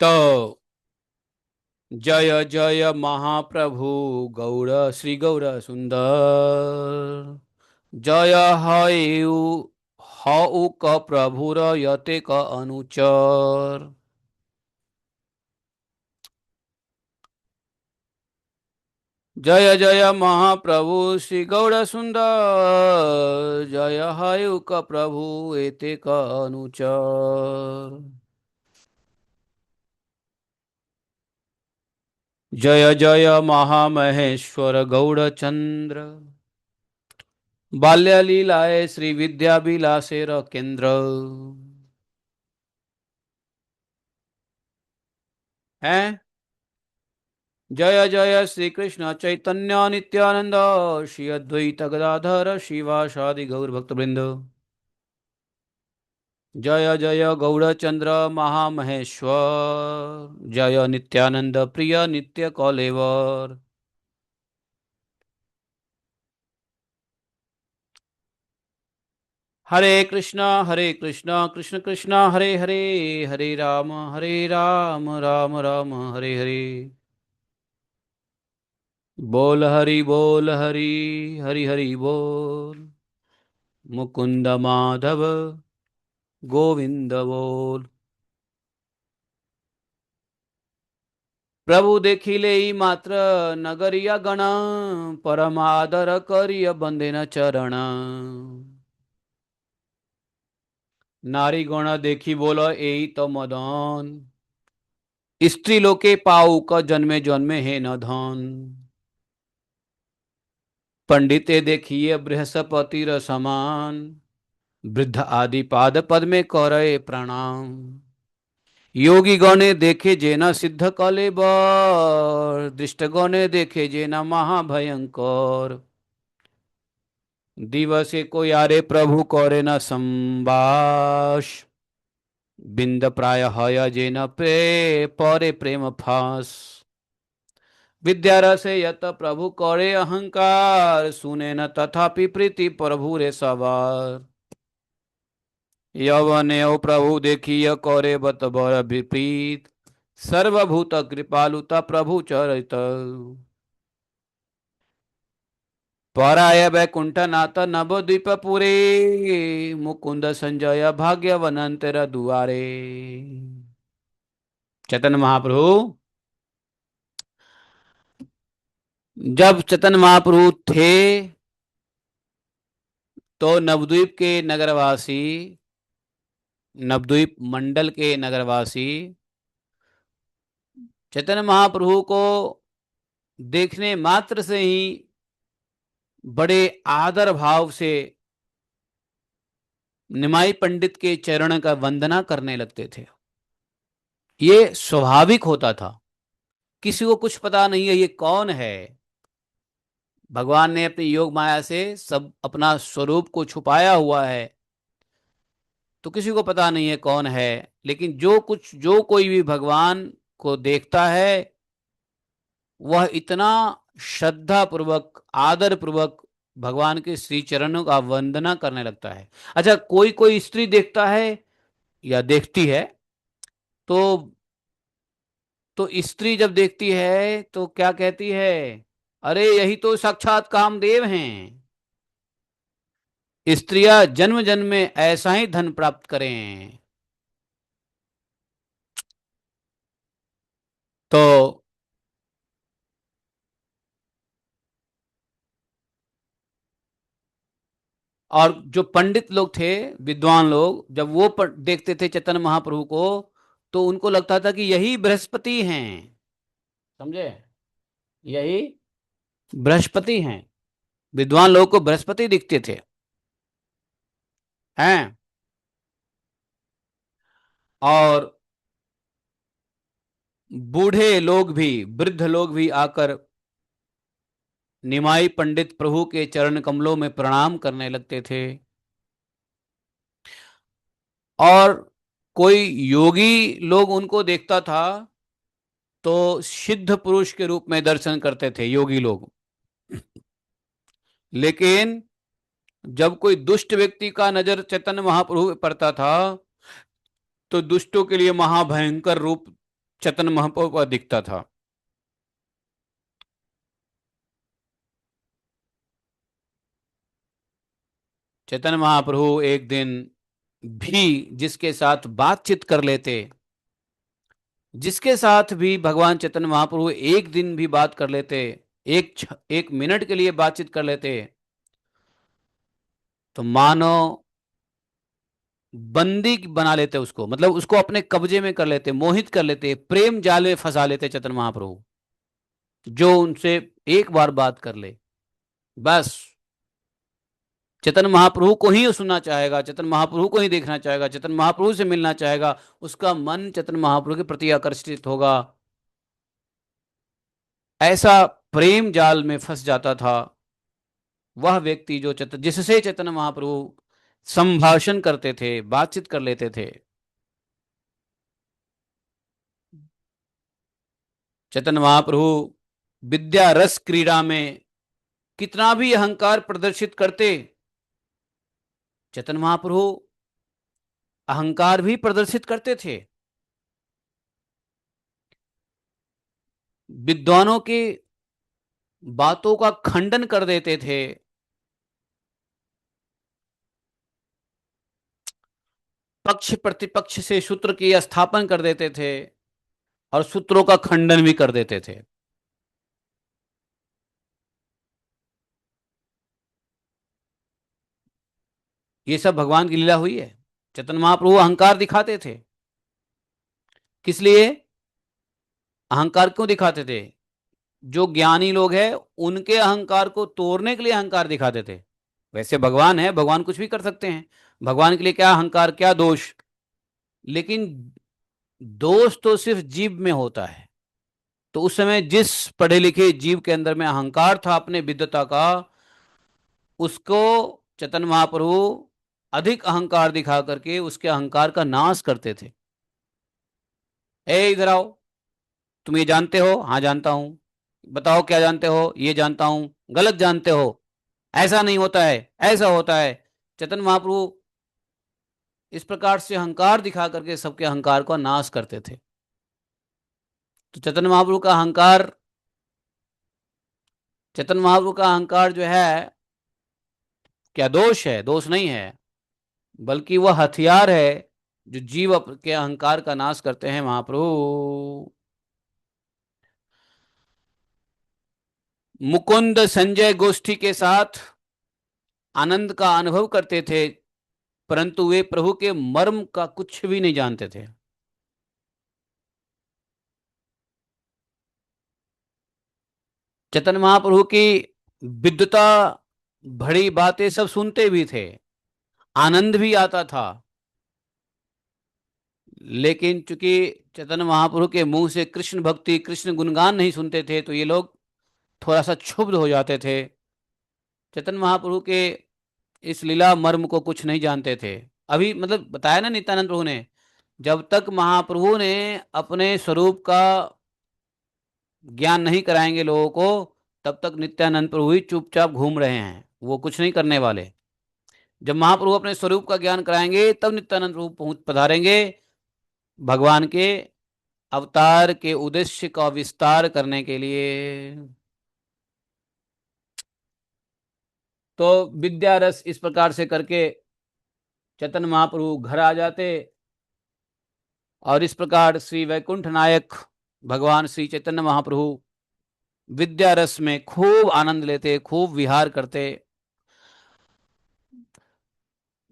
तो जय जय महाप्रभु गौर श्री गौर सुंदर जय हयु हऊ क प्रभुर यते क अनुचर। जय जय महाप्रभु श्री गौर सुंदर जय हयु क प्रभु एते क अनुचर। जय जय महामहेश्वर गौड़चंद्र बाल्य लीलाए श्री विद्या विलासेर केंद्र। हैं जय जय श्री कृष्ण चैतन्य नित्यानंद श्री अद्वैत गदाधर शिवासादि गौर भक्त वृंद। जय जय गौड़चंद्र महामहेश्वर जय नित्यानंद प्रिय नित्य कौलेवर। हरे कृष्णा कृष्ण कृष्णा हरे हरे हरे राम राम राम हरे हरे। बोल हरि हरि हरि बोल। मुकुंद माधव गोविंद बोल। प्रभु देखिले ही मात्र नगरिया गण परमादर करिय बंदेन चरण। नारी गण देखी बोल एई तो मदन स्त्री लोके पाऊ क जन्मे जन्मे है न धन। पंडिते देखिए बृहस्पति र समान वृद्ध आदि पाद पद में करे प्रणाम। योगी गणे देखे जेना सिद्ध कले बर दृष्ट गणे देखे जेना महाभयंकर। दिवसे को यारे प्रभु करे न संबास बिंद प्राय हय जेन परे प्रेम फास। विद्या रसे यत प्रभु करे अहंकार सुने न तथापि प्रीति प्रभु रे सवार। यवने ओ प्रभु देखिय करे बत बर विपरीत सर्वभूत कृपालुता प्रभु चरित। पराय वैकुंठ नाथ नवद्वीप पुरे मुकुंद संजय भाग्यवनंतर दुआरे। चैतन्य महाप्रभु जब चैतन्य महाप्रभु थे तो नवद्वीप के नगरवासी नवद्वीप मंडल के नगरवासी चैतन्य महाप्रभु को देखने मात्र से ही बड़े आदर भाव से निमाई पंडित के चरण का वंदना करने लगते थे। ये स्वाभाविक होता था। किसी को कुछ पता नहीं है ये कौन है। भगवान ने अपनी योग माया से सब अपना स्वरूप को छुपाया हुआ है तो किसी को पता नहीं है कौन है। लेकिन जो कोई भी भगवान को देखता है वह इतना श्रद्धा पूर्वक आदर पूर्वक भगवान के श्री चरणों का वंदना करने लगता है। अच्छा कोई कोई स्त्री देखता है या देखती है तो स्त्री जब देखती है तो क्या कहती है अरे यही तो साक्षात कामदेव हैं। स्त्रियां जन्म जन्म में ऐसा ही धन प्राप्त करें। तो और जो पंडित लोग थे विद्वान लोग जब वो देखते थे चैतन्य महाप्रभु को तो उनको लगता था कि यही बृहस्पति हैं। समझे यही बृहस्पति हैं। विद्वान लोग को बृहस्पति दिखते थे हैं। और बूढ़े लोग भी वृद्ध लोग भी आकर निमाई पंडित प्रभु के चरण कमलों में प्रणाम करने लगते थे। और कोई योगी लोग उनको देखता था तो सिद्ध पुरुष के रूप में दर्शन करते थे योगी लोग। लेकिन जब कोई दुष्ट व्यक्ति का नजर चैतन्य महाप्रभु पे पड़ता था तो दुष्टों के लिए महाभयंकर रूप चैतन्य महाप्रभु को दिखता था। चैतन्य महाप्रभु एक दिन भी जिसके साथ बातचीत कर लेते, जिसके साथ भी भगवान चैतन्य महाप्रभु एक दिन भी बात कर लेते, एक मिनट के लिए बातचीत कर लेते, तो मानो बंदी बना लेते उसको, मतलब उसको अपने कब्जे में कर लेते, मोहित कर लेते, प्रेम जाल में फंसा लेते चैतन्य महाप्रभु। जो उनसे एक बार बात कर ले, बस चैतन्य महाप्रभु को ही सुनना चाहेगा, चैतन्य महाप्रभु को ही देखना चाहेगा, चैतन्य महाप्रभु से मिलना चाहेगा, उसका मन चैतन्य महाप्रभु के प्रति आकर्षित होगा। ऐसा प्रेम जाल में फंस जाता था वह व्यक्ति जो जिससे चैतन्य महाप्रभु संभाषण करते थे, बातचीत कर लेते थे। चैतन्य महाप्रभु विद्या रस क्रीड़ा में कितना भी अहंकार प्रदर्शित करते, चैतन्य महाप्रभु अहंकार भी प्रदर्शित करते थे। विद्वानों की बातों का खंडन कर देते थे, पक्ष प्रतिपक्ष से सूत्र की स्थापन कर देते थे और सूत्रों का खंडन भी कर देते थे। ये सब भगवान की लीला हुई है। चैतन्य महाप्रभु अहंकार दिखाते थे, किस लिए अहंकार क्यों दिखाते थे? जो ज्ञानी लोग हैं उनके अहंकार को तोड़ने के लिए अहंकार दिखाते थे। वैसे भगवान है, भगवान कुछ भी कर सकते हैं, भगवान के लिए क्या अहंकार क्या दोष, लेकिन दोष तो सिर्फ जीव में होता है। तो उस समय जिस पढ़े लिखे जीव के अंदर में अहंकार था अपने विद्वता का, उसको चैतन्य महाप्रभु अधिक अहंकार दिखा करके उसके अहंकार का नाश करते थे। ए इधर आओ, तुम ये जानते हो? हाँ जानता हूं। बताओ क्या जानते हो? ये जानता हूं। गलत जानते हो, ऐसा नहीं होता है, ऐसा होता है। चैतन्य महाप्रभु इस प्रकार से अहंकार दिखा करके सबके अहंकार का नाश करते थे। तो चैतन्य महाप्रभु का अहंकार जो है, क्या दोष है? दोष नहीं है, बल्कि वह हथियार है जो जीव के अहंकार का नाश करते हैं महाप्रभु। मुकुंद संजय गोष्ठी के साथ आनंद का अनुभव करते थे, परंतु वे प्रभु के मर्म का कुछ भी नहीं जानते थे। चैतन्य महाप्रभु की विद्वता भरी बातें सब सुनते भी थे, आनंद भी आता था, लेकिन चूंकि चैतन्य महाप्रभु के मुंह से कृष्ण भक्ति कृष्ण गुणगान नहीं सुनते थे, तो ये लोग थोड़ा सा क्षुब्ध हो जाते थे। चैतन्य महाप्रभु के इस लीला मर्म को कुछ नहीं जानते थे। अभी मतलब बताया ना नित्यानंद प्रभु ने, जब तक महाप्रभु ने अपने स्वरूप का ज्ञान नहीं कराएंगे लोगों को, तब तक नित्यानंद प्रभु ही चुपचाप घूम रहे हैं, वो कुछ नहीं करने वाले। जब महाप्रभु अपने स्वरूप का ज्ञान कराएंगे तब नित्यानंद प्रभु पहुंच पधारेंगे भगवान के अवतार के उद्देश्य का विस्तार करने के लिए। तो विद्या रस इस प्रकार से करके चैतन्य महाप्रभु घर आ जाते, और इस प्रकार श्री वैकुंठ नायक भगवान श्री चैतन्य महाप्रभु विद्या रस में खूब आनंद लेते, खूब विहार करते।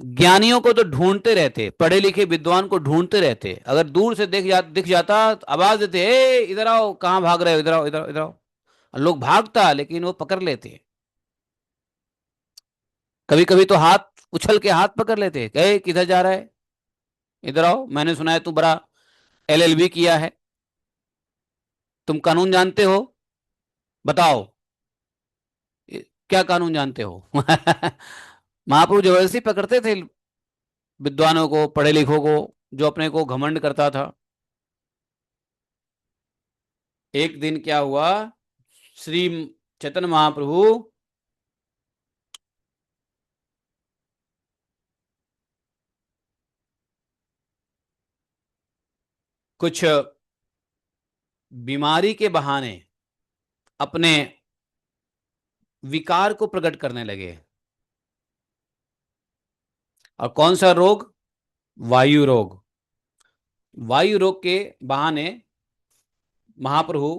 ज्ञानियों को तो ढूंढते रहते, पढ़े लिखे विद्वान को ढूंढते रहते, अगर दूर से दिख जाता तो आवाज देते, ए इधर आओ, कहाँ भाग रहे हो, इधर आओ, इधर आओ, इधर आओ। लोग भागता, लेकिन वो पकड़ लेते। कभी कभी तो हाथ उछल के हाथ पकड़ लेते, कहे किधर जा रहा है, इधर आओ, मैंने सुना है तू बड़ा एलएलबी किया है, तुम कानून जानते हो, बताओ क्या कानून जानते हो। महाप्रभु जबरदस्ती पकड़ते थे विद्वानों को, पढ़े लिखों को, जो अपने को घमंड करता था। एक दिन क्या हुआ, श्री चैतन्य महाप्रभु कुछ बीमारी के बहाने अपने विकार को प्रकट करने लगे। और कौन सा रोग? वायु रोग। वायु रोग के बहाने महाप्रभु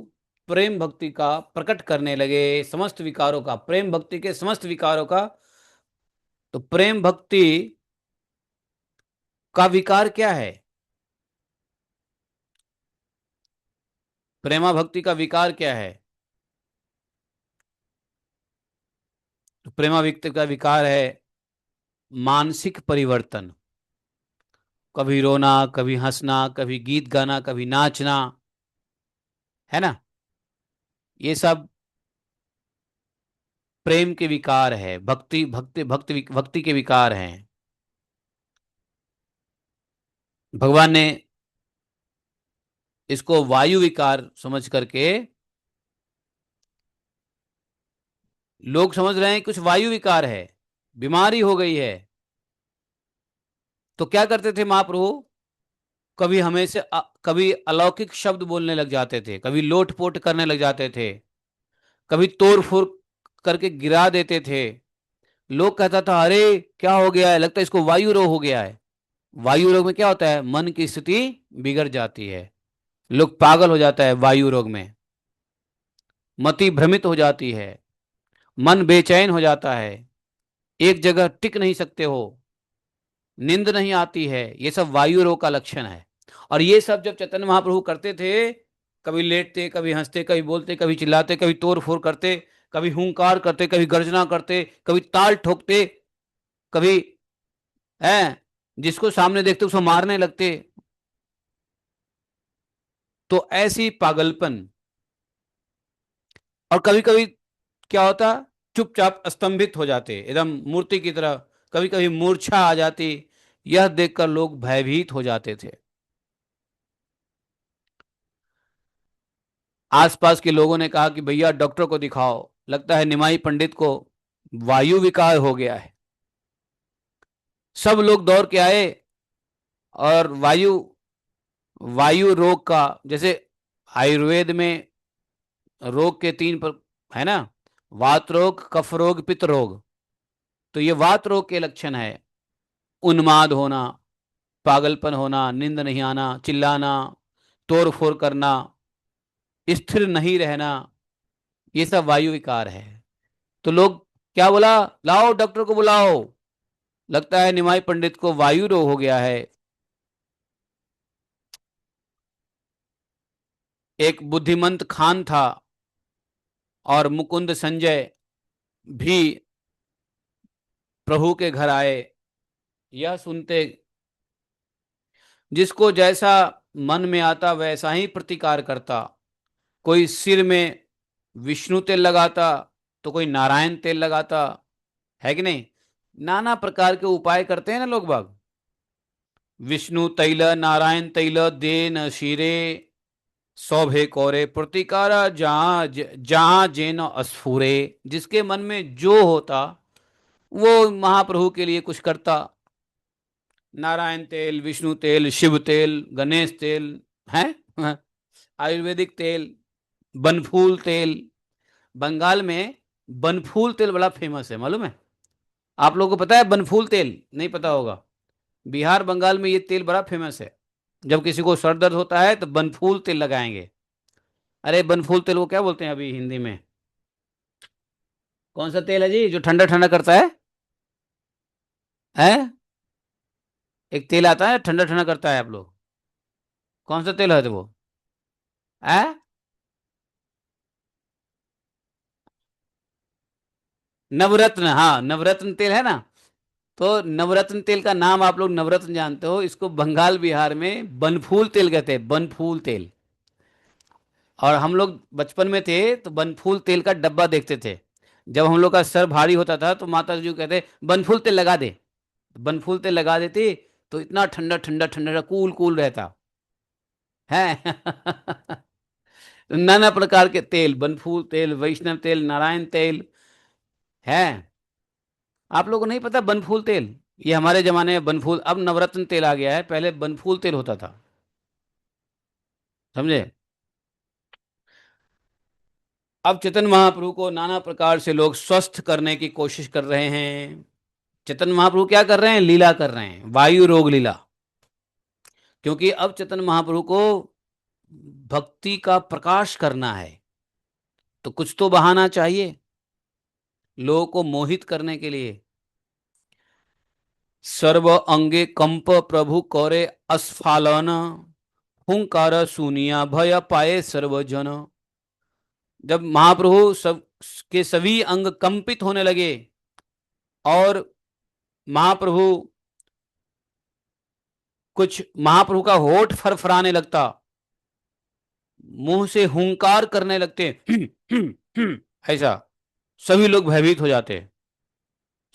प्रेम भक्ति का प्रकट करने लगे, समस्त विकारों का, प्रेम भक्ति के समस्त विकारों का। तो प्रेम भक्ति का विकार क्या है? प्रेमा भक्ति का विकार क्या है? तो प्रेमा भक्ति का विकार है मानसिक परिवर्तन। कभी रोना, कभी हंसना, कभी गीत गाना, कभी नाचना, है ना? ये सब प्रेम के विकार है, भक्ति भक्ति भक्ति भक्ति के विकार हैं। भगवान ने इसको वायु विकार समझ करके, लोग समझ रहे हैं कुछ वायु विकार है, बीमारी हो गई है, तो क्या करते थे महाप्रभु? कभी हमें से कभी अलौकिक शब्द बोलने लग जाते थे, कभी लोटपोट करने लग जाते थे, कभी तोड़ फोड़ करके गिरा देते थे। लोग कहता था अरे क्या हो गया है, लगता है इसको वायु रोग हो गया है। वायु रोग में क्या होता है? मन की स्थिति बिगड़ जाती है, लोग पागल हो जाता है वायु रोग में, मति भ्रमित हो जाती है, मन बेचैन हो जाता है, एक जगह टिक नहीं सकते हो, नींद नहीं आती है। ये सब वायु रोग का लक्षण है। और ये सब जब चैतन्य महाप्रभु करते थे, कभी लेटते, कभी हंसते, कभी बोलते, कभी चिल्लाते, कभी तोड़ फोड़ करते, कभी हुंकार करते, कभी गर्जना करते, कभी ताल ठोकते, कभी है जिसको सामने देखते उसको मारने लगते। तो ऐसी पागलपन। और कभी कभी क्या होता, चुपचाप स्तंभित हो जाते एकदम मूर्ति की तरह, कभी कभी मूर्छा आ जाती। यह देखकर लोग भयभीत हो जाते थे। आसपास के लोगों ने कहा कि भैया डॉक्टर को दिखाओ, लगता है निमाई पंडित को वायु विकार हो गया है। सब लोग दौड़ के आए और वायु वायु रोग का, जैसे आयुर्वेद में रोग के तीन पर है ना, वात रोग, कफ रोग, पित्त रोग। तो ये वात रोग के लक्षण है, उन्माद होना, पागलपन होना, नींद नहीं आना, चिल्लाना, तोड़ फोड़ करना, स्थिर नहीं रहना, ये सब वायु विकार है। तो लोग क्या बोला, लाओ डॉक्टर को बुलाओ, लगता है निमाई पंडित को वायु रोग हो गया है। एक बुद्धिमंत खान था और मुकुंद संजय भी प्रभु के घर आए। यह सुनते, जिसको जैसा मन में आता वैसा ही प्रतिकार करता। कोई सिर में विष्णु तेल लगाता, तो कोई नारायण तेल लगाता, है कि नहीं? नाना प्रकार के उपाय करते हैं ना लोग बाग। विष्णु तैल, नारायण तैल, देन शिरे सौभे कौरे प्रतिकारा, जहां जहां जेन अस्फुरे। जिसके मन में जो होता वो महाप्रभु के लिए कुछ करता। नारायण तेल, विष्णु तेल, शिव तेल, गणेश तेल है, आयुर्वेदिक तेल, बनफूल तेल। बंगाल में बनफूल तेल बड़ा फेमस है, मालूम है? आप लोगों को पता है बनफूल तेल? नहीं पता होगा। बिहार बंगाल में ये तेल बड़ा फेमस है। जब किसी को सर दर्द होता है तो बनफूल तेल लगाएंगे। अरे बनफूल तेल को क्या बोलते हैं अभी हिंदी में? कौन सा तेल है जी जो ठंडा ठंडा करता है? एक तेल आता है ठंडा ठंडा करता है, आप लोग कौन सा तेल है तो वो है? नवरत्न, हाँ नवरत्न तेल है ना। तो नवरत्न तेल का नाम आप लोग नवरत्न जानते हो, इसको बंगाल बिहार में बनफूल तेल कहते हैं, बनफूल तेल। और हम लोग बचपन में थे तो बनफूल तेल का डब्बा देखते थे। जब हम लोग का सर भारी होता था तो माता जी कहते बनफूल तेल लगा दे। बनफूल तेल लगा देती तो इतना ठंडा ठंडा ठंडा कूल कूल रहता है। नाना प्रकार के तेल, बनफूल तेल, वैष्णव तेल, नारायण तेल है। आप लोगों को नहीं पता बनफूल तेल? ये हमारे जमाने में बनफूल, अब नवरत्न तेल आ गया है, पहले बनफूल तेल होता था, समझे? अब चैतन्य महाप्रभु को नाना प्रकार से लोग स्वस्थ करने की कोशिश कर रहे हैं। चैतन्य महाप्रभु क्या कर रहे हैं? लीला कर रहे हैं, वायु रोग लीला। क्योंकि अब चैतन्य महाप्रभु को भक्ति का प्रकाश करना है, तो कुछ तो बहाना चाहिए लोगों को मोहित करने के लिए। सर्व अंगे कंप प्रभु करे अस्फालन, हुंकार सुनिया भय पाए सर्वजन। जब महाप्रभु सब के सभी अंग कंपित होने लगे और महाप्रभु महाप्रभु का होठ फरफराने लगता, मुंह से हुंकार करने लगते, ऐसा, सभी लोग भयभीत हो जाते।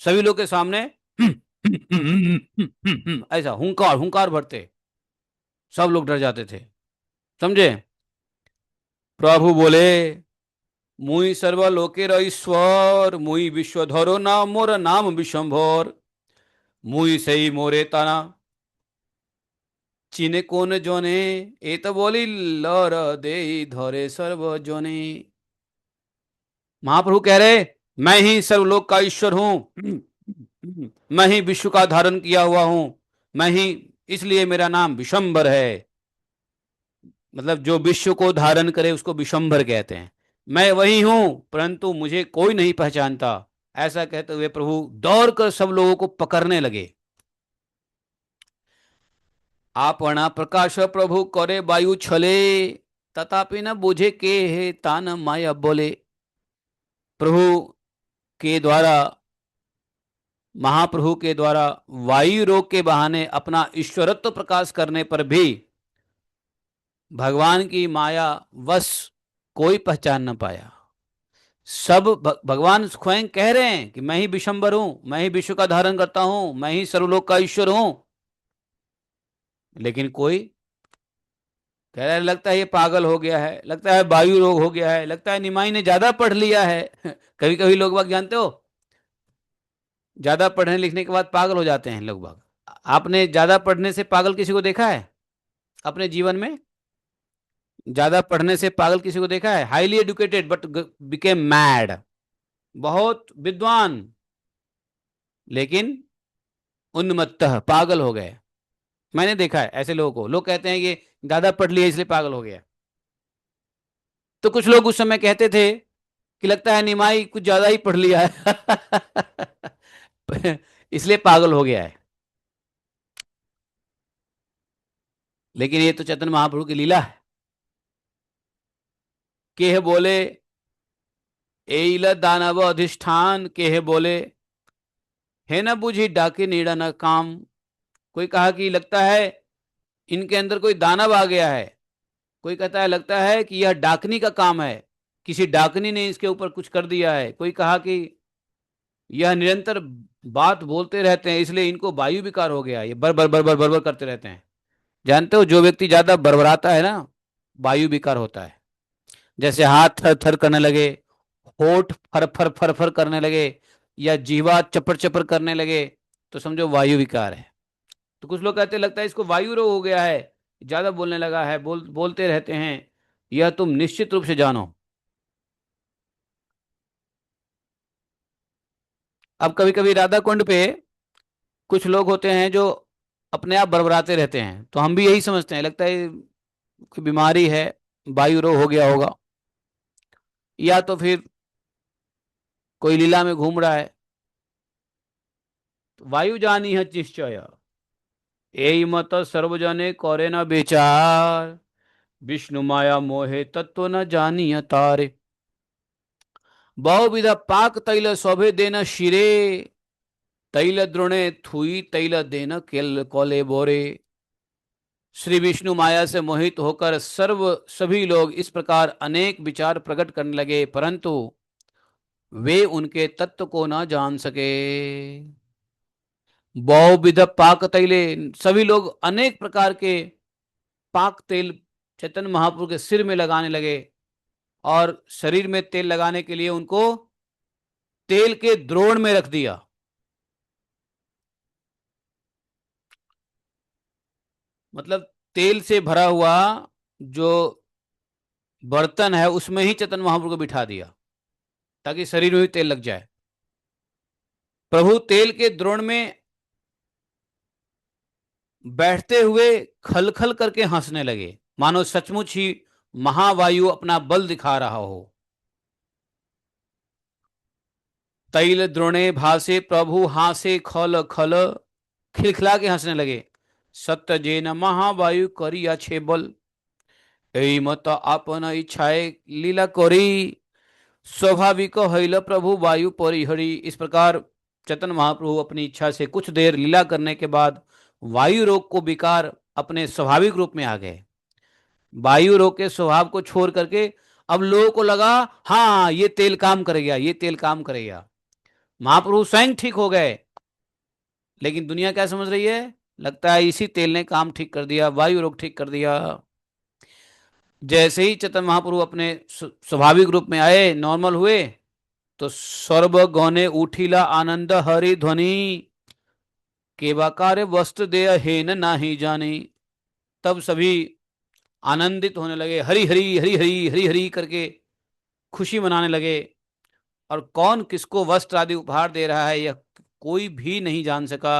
सभी लोग के सामने ऐसा हुंकार हुंकार भरते, सब लोग डर जाते थे। समझे? प्रभु बोले, मुई सर्वलोकेर ईश्वर, मुई विश्वधरो नाम मोर नाम विशंभर, मुई सही मोरे तना चिने कोन जने, ए तो बोली लर दे धरे सर्वजने। महाप्रभु कह रहे, मैं ही सर्वलोक का ईश्वर हूं, मैं ही विश्व का धारण किया हुआ हूं, मैं ही, इसलिए मेरा नाम विशंबर है। मतलब जो विश्व को धारण करे उसको विशंबर कहते हैं। मैं वही हूं, परंतु मुझे कोई नहीं पहचानता। ऐसा कहते हुए प्रभु दौड़कर सब लोगों को पकड़ने लगे। आपना प्रकाश प्रभु करे वायु छले, तथापि न बुझे के हे तान माया बोले। प्रभु के द्वारा, महाप्रभु के द्वारा वायु रोग के बहाने अपना ईश्वरत्व प्रकाश करने पर भी भगवान की माया वश कोई पहचान न पाया। सब भगवान स्वयं कह रहे हैं कि मैं ही विशंबर हूं, मैं ही विश्व का धारण करता हूं, मैं ही सर्वलोक का ईश्वर हूं, लेकिन कोई कह रहा है लगता है ये पागल हो गया है, लगता है वायु रोग हो गया है, लगता है निमाई ने ज्यादा पढ़ लिया है। कभी कभी लोग बाग, जानते हो, ज्यादा पढ़ने लिखने के बाद पागल हो जाते हैं लोग बाग। आपने ज्यादा पढ़ने से पागल किसी को देखा है अपने जीवन में? ज्यादा पढ़ने से पागल किसी को देखा है? Highly educated but became mad, बहुत विद्वान लेकिन उन्मत्त, पागल हो गए। मैंने देखा है ऐसे लोगों को। लोग कहते हैं कि ज्यादा पढ़ लिया इसलिए पागल हो गया। तो कुछ लोग उस समय कहते थे कि लगता है निमाई कुछ ज्यादा ही पढ़ लिया है, इसलिए पागल हो गया है। लेकिन ये तो चैतन्य महाप्रभु की लीला है। केह बोले एल दानव अधिष्ठान, केह बोले है न बुझी डाके नीड़ा न काम। कोई कहा कि लगता है इनके अंदर कोई दानव आ गया है। कोई कहता है लगता है कि यह डाकनी का काम है, किसी डाकनी ने इसके ऊपर कुछ कर दिया है। कोई कहा कि यह निरंतर बात बोलते रहते हैं इसलिए इनको वायु विकार हो गया, ये बर बर बर बर बर बर करते रहते हैं। जानते हो, जो व्यक्ति ज्यादा बरबराता है ना, वायु विकार होता है। जैसे हाथ थर थर करने लगे, होठ फर फर फर फर करने लगे, या जीवा चपर चपर करने लगे, तो समझो वायु विकार है। तो कुछ लोग कहते लगता है इसको वायु रोग हो गया है, ज्यादा बोलने लगा है, बोलते रहते हैं। यह तुम निश्चित रूप से जानो। अब कभी कभी राधा कुंड पे कुछ लोग होते हैं जो अपने आप बरबराते रहते हैं, तो हम भी यही समझते हैं लगता है कोई बीमारी है, वायु रोग हो गया होगा, या तो फिर कोई लीला में घूम रहा है। तो वायु जानी है निश्चय, यही मत सर्वजने करे न विचार, विष्णु माया मोहे तत्व न जानिय तारे। बहुविध पाक तैल शोभे देन शिरे, तैल द्रोणे थुई तैल देन केल कोले बोरे। श्री विष्णु माया से मोहित होकर सभी लोग इस प्रकार अनेक विचार प्रकट करने लगे, परंतु वे उनके तत्व को न जान सके। बहुविध पाक तैले, सभी लोग अनेक प्रकार के पाक तेल चैतन्य महाप्रभु के सिर में लगाने लगे, और शरीर में तेल लगाने के लिए उनको तेल के द्रोण में रख दिया। मतलब तेल से भरा हुआ जो बर्तन है उसमें ही चैतन्य महाप्रभु को बिठा दिया ताकि शरीर में भी तेल लग जाए। प्रभु तेल के द्रोण में बैठते हुए खलखल करके हंसने लगे, मानो सचमुच ही महावायु अपना बल दिखा रहा हो। तैल द्रोणे भासे प्रभु हासे खल खल, खिलखिला के हंसने लगे। सत्य जेन महावायु करी अच्छे बल, এই মত আপন इच्छाए लीला करी, स्वाभाविक हईल प्रभु वायु परिहरी। इस प्रकार चैतन्य महाप्रभु अपनी इच्छा से कुछ देर लीला करने के बाद वायु रोग को विकार अपने स्वाभाविक रूप में आ गए। वायु रोग के स्वभाव को छोड़ करके अब लोगों को लगा हाँ ये तेल काम करेगा, ये तेल काम करेगा। महाप्रभु स्वयं ठीक हो गए, लेकिन दुनिया क्या समझ रही है, लगता है इसी तेल ने काम ठीक कर दिया, वायु रोग ठीक कर दिया। जैसे ही चैतन्य महाप्रभु अपने स्वाभाविक रूप में आए, नॉर्मल हुए, तो सर्व गौने उठिला आनंद हरि ध्वनि, केवा कार्य वस्त्र दे हेन नाही जानी। तब सभी आनंदित होने लगे, हरि हरि हरि हरि हरि हरि करके खुशी मनाने लगे। और कौन किसको वस्त्र आदि उपहार दे रहा है यह कोई भी नहीं जान सका।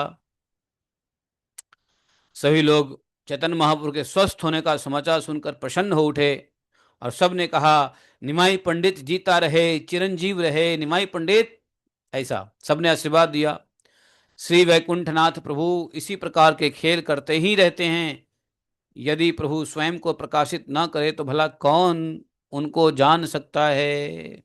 सभी लोग चैतन्य महाप्रभु के स्वस्थ होने का समाचार सुनकर प्रसन्न हो उठे और सब ने कहा निमाई पंडित जीता रहे, चिरंजीव रहे निमाई पंडित। ऐसा सबने आशीर्वाद दिया। श्री वैकुंठनाथ प्रभु इसी प्रकार के खेल करते ही रहते हैं। यदि प्रभु स्वयं को प्रकाशित न करे तो भला कौन उनको जान सकता है।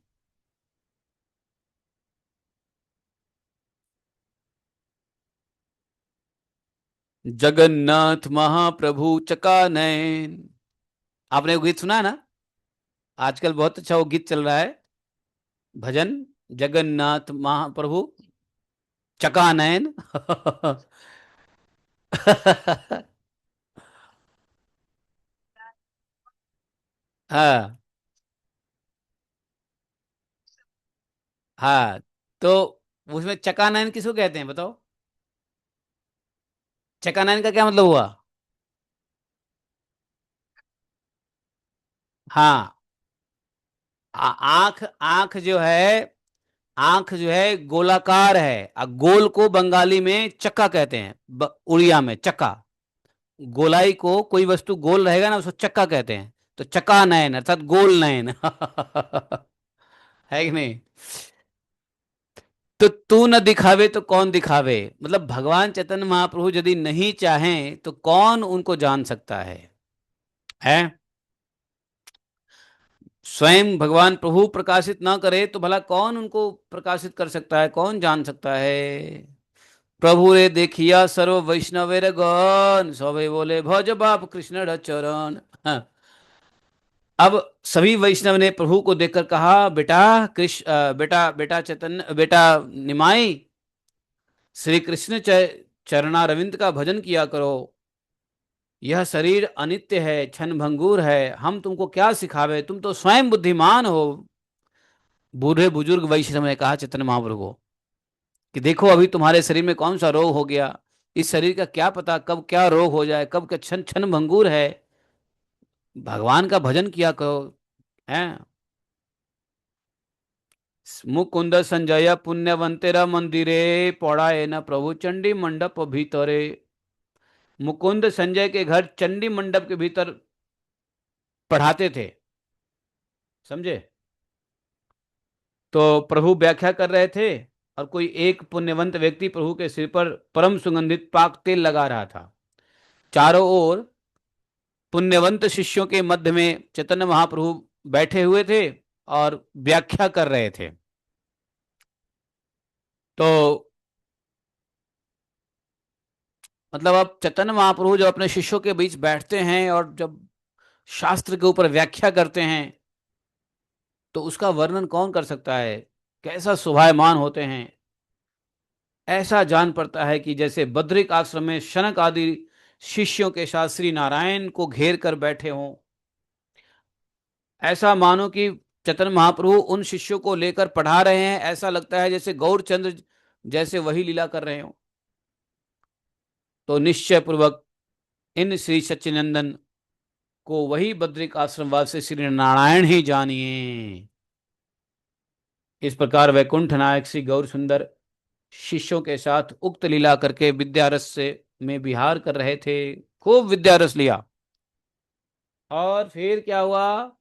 जगन्नाथ महाप्रभु चकानयन, आपने वो गीत सुना है ना, आजकल बहुत अच्छा वो गीत चल रहा है भजन, जगन्नाथ महाप्रभु चकानयन। हाँ हाँ, तो उसमें चकानयन किसको कहते हैं बताओ। चकानयन का क्या मतलब हुआ। हाँ, आंख आंख जो है, आंख जो है गोलाकार है, गोल को बंगाली में चक्का कहते हैं, उड़िया में चक्का। गोलाई को कोई वस्तु गोल रहेगा ना उसको चक्का कहते हैं। तो चक्का नयन अर्थात गोल नयन। है कि नहीं। तो तू न दिखावे तो कौन दिखावे, मतलब भगवान चैतन्य महाप्रभु यदि नहीं चाहें तो कौन उनको जान सकता है। स्वयं भगवान प्रभु प्रकाशित ना करे तो भला कौन उनको प्रकाशित कर सकता है, कौन जान सकता है। प्रभु रे देखिया सर्व वैष्णवेर गण, सभी बोले भज बाप कृष्ण चरण। हाँ। अब सभी वैष्णव ने प्रभु को देखकर कहा बेटा कृष्ण, बेटा बेटा चैतन्य, बेटा निमाई, श्री कृष्ण चरणारविंद का भजन किया करो। यह शरीर अनित्य है, क्षण भंगुर है, हम तुमको क्या सिखावे, तुम तो स्वयं बुद्धिमान हो। बूढ़े बुजुर्ग वैष्णव ने कहा चैतन्य महाप्रभु को कि देखो अभी तुम्हारे शरीर में कौन सा रोग हो गया, इस शरीर का क्या पता कब क्या रोग हो जाए, कब क्या क्षण क्षण भंगुर है, भगवान का भजन किया करो। हैं। मुकुंद संजय पुण्यवंतेरा मंदिरे, पौड़ाए न प्रभु चंडी मंडप भीतरे। मुकुंद संजय के घर चंडी मंडप के भीतर पढ़ाते थे, समझे। तो प्रभु व्याख्या कर रहे थे और कोई एक पुण्यवंत व्यक्ति प्रभु के सिर पर परम सुगंधित पाक तेल लगा रहा था। चारों ओर पुण्यवंत शिष्यों के मध्य में चैतन्य महाप्रभु बैठे हुए थे और व्याख्या कर रहे थे। तो मतलब अब चैतन्य महाप्रभु जब अपने शिष्यों के बीच बैठते हैं और जब शास्त्र के ऊपर व्याख्या करते हैं तो उसका वर्णन कौन कर सकता है, कैसा शोभायमान होते हैं। ऐसा जान पड़ता है कि जैसे बद्रिक आश्रम में शनक आदि शिष्यों के साथ श्री नारायण को घेर कर बैठे हों। ऐसा मानो कि चैतन्य महाप्रभु उन शिष्यों को लेकर पढ़ा रहे हैं, ऐसा लगता है जैसे गौरचंद्र जैसे वही लीला कर रहे हो। तो निश्चय पूर्वक इन श्री सच्चिनंदन को वही बद्रिक आश्रमवासी श्री नारायण ही जानिए। इस प्रकार वैकुंठ नायक श्री गौर सुंदर शिष्यों के साथ उक्त लीला करके विद्यारस से में विहार कर रहे थे। खूब विद्यारस लिया। और फिर क्या हुआ?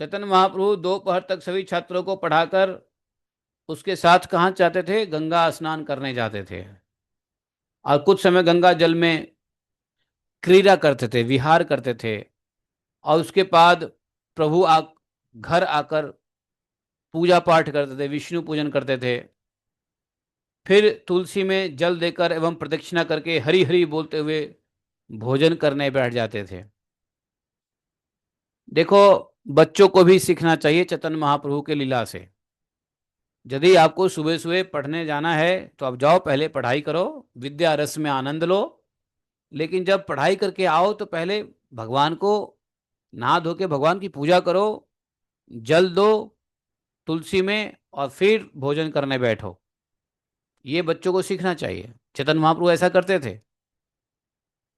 चैतन्य महाप्रभु दोपहर तक सभी छात्रों को पढ़ाकर उसके साथ कहाँ जाते थे? गंगा स्नान करने जाते थे। और कुछ समय गंगा जल में क्रीड़ा करते थे, विहार करते थे। और उसके बाद प्रभु घर आकर पूजा पाठ करते थे, विष्णु पूजन करते थे। फिर तुलसी में जल देकर एवं प्रदक्षिणा करके हरि हरि बोलते हुए भोजन करने बैठ जाते थे। देखो, बच्चों को भी सीखना चाहिए चैतन्य महाप्रभु के लीला से। यदि आपको सुबह सुबह पढ़ने जाना है तो आप जाओ, पहले पढ़ाई करो, विद्या रस में आनंद लो। लेकिन जब पढ़ाई करके आओ तो पहले भगवान को नहा धो के भगवान की पूजा करो, जल दो तुलसी में, और फिर भोजन करने बैठो। ये बच्चों को सीखना चाहिए। चैतन्य महाप्रभु ऐसा करते थे।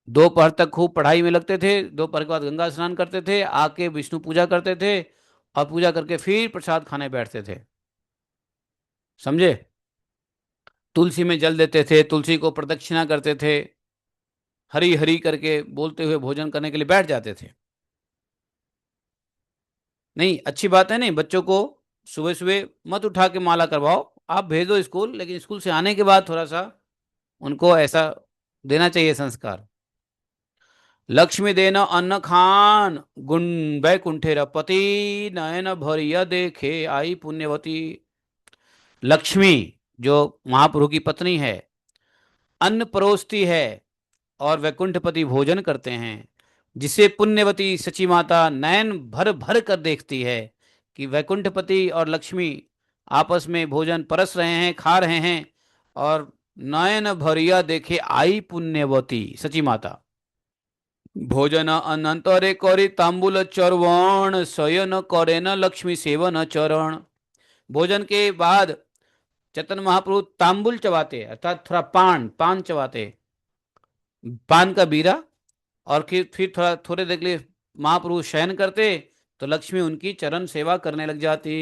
दोपहर तक खूब पढ़ाई में लगते थे, दोपहर के बाद गंगा स्नान करते थे, आके विष्णु पूजा करते थे, और पूजा करके फिर प्रसाद खाने बैठते थे। समझे? तुलसी में जल देते थे, तुलसी को प्रदक्षिणा करते थे, हरी हरी करके बोलते हुए भोजन करने के लिए बैठ जाते थे। नहीं, अच्छी बात है। नहीं, बच्चों को सुबह सुबह मत उठा के माला करवाओ, आप भेजो स्कूल, लेकिन स्कूल से आने के बाद थोड़ा सा उनको ऐसा देना चाहिए संस्कार। लक्ष्मी देन अन्न खान गुण बैकुंठे रपति, नयन भरिया देखे आई पुण्यवती। लक्ष्मी जो महाप्रभु की पत्नी है, अन्न परोसती है और वैकुंठपति भोजन करते हैं, जिसे पुण्यवती सची माता नयन भर भर कर देखती है कि वैकुंठपति और लक्ष्मी आपस में भोजन परस रहे हैं, खा रहे हैं, और नयन भरिया देखे आई पुण्यवती सची माता। भोजन अनंतरे करी तांबूल चरवण, शयन करे न लक्ष्मी सेवन चरण। भोजन के बाद चैतन्य महाप्रभु तांबुल चबाते, अर्थात थोड़ा पान पान चबाते, पान का बीरा। और फिर थोड़ा थोड़े देर के लिए महाप्रभु शयन करते तो लक्ष्मी उनकी चरण सेवा करने लग जाती।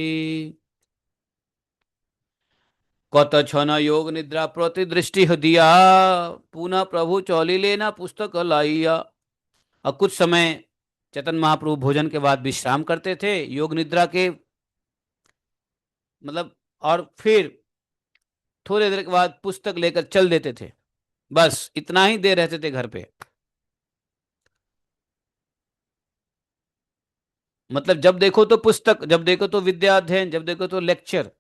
कत क्षण योग निद्रा प्रति दृष्टि दिया, पुनः प्रभु चौली लेना पुस्तक लाइया। और कुछ समय चैतन्य महाप्रभु भोजन के बाद विश्राम करते थे, योग निद्रा के मतलब, और फिर थोड़ी देर के बाद पुस्तक लेकर चल देते थे। बस इतना ही देर रहते थे घर पे। मतलब जब देखो तो पुस्तक, जब देखो तो विद्या अध्ययन, जब देखो तो लेक्चर।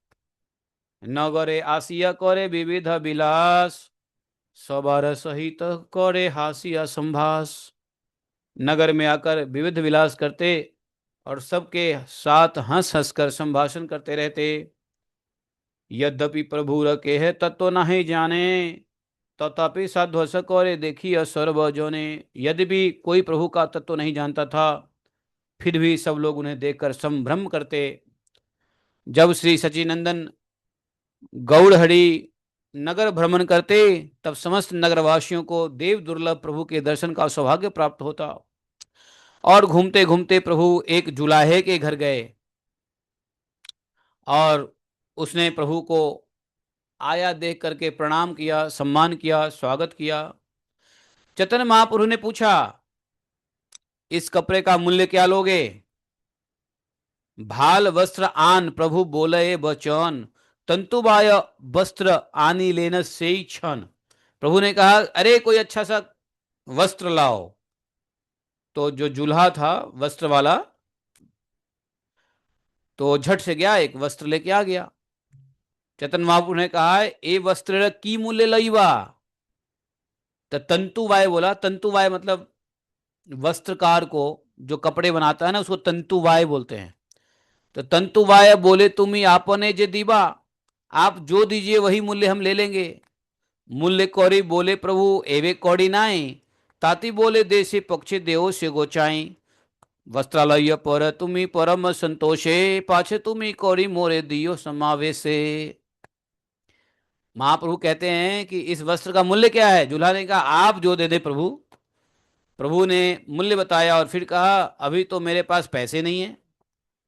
नगरे आसिया करे विविध विलास, सवार सहित करे हासिया संभास। नगर में आकर विविध विलास करते और सबके साथ हंस हंस कर संभाषण करते रहते। यद्यपि प्रभु रखे है तत्व नहीं जाने, तथापि साधु करे देखिए सर्वजने। यद्यपि कोई प्रभु का तत्व नहीं जानता था, फिर भी सब लोग उन्हें देखकर संभ्रम करते। जब श्री सचिनंदन गौड़हरि नगर भ्रमण करते तब समस्त नगरवासियों को देव दुर्लभ प्रभु के दर्शन का सौभाग्य प्राप्त होता। और घूमते घूमते प्रभु एक जुलाहे के घर गए और उसने प्रभु को आया देख करके प्रणाम किया, सम्मान किया, स्वागत किया। चैतन्य महाप्रभु ने पूछा, इस कपड़े का मूल्य क्या लोगे? भाल वस्त्र आन, प्रभु बोले बचन, तंतुबाय वस्त्र आनी लेन से ही क्षण। प्रभु ने कहा, अरे कोई अच्छा सा वस्त्र लाओ। तो जो दूल्हा था वस्त्र वाला, तो झट से गया, एक वस्त्र लेके आ गया। चैतन्य महाप्रभु ने कहा, ए वस्त्र की मूल्य लईवा? तो तंतुवाय बोला। तंतुवाय मतलब वस्त्रकार को जो कपड़े बनाता है ना, उसको तंतुवाय बोलते हैं। तो तंतुवाय बोले, तुम ही आपने जे दीवा, आप जो दीजिए वही मूल्य हम ले लेंगे। मूल्य कौड़ी बोले प्रभु, एवे कौड़ी नाई, ताती बोले देशे पक्षे देव से गोचाई। वस्त्रालय पर तुम्ही परम संतोषे, पाछे तुम्ही कौड़ी मोरे दियो समावेशे। महाप्रभु कहते हैं कि इस वस्त्र का मूल्य क्या है? दूल्हा ने कहा, आप जो दे दे प्रभु प्रभु ने मूल्य बताया और फिर कहा अभी तो मेरे पास पैसे नहीं है।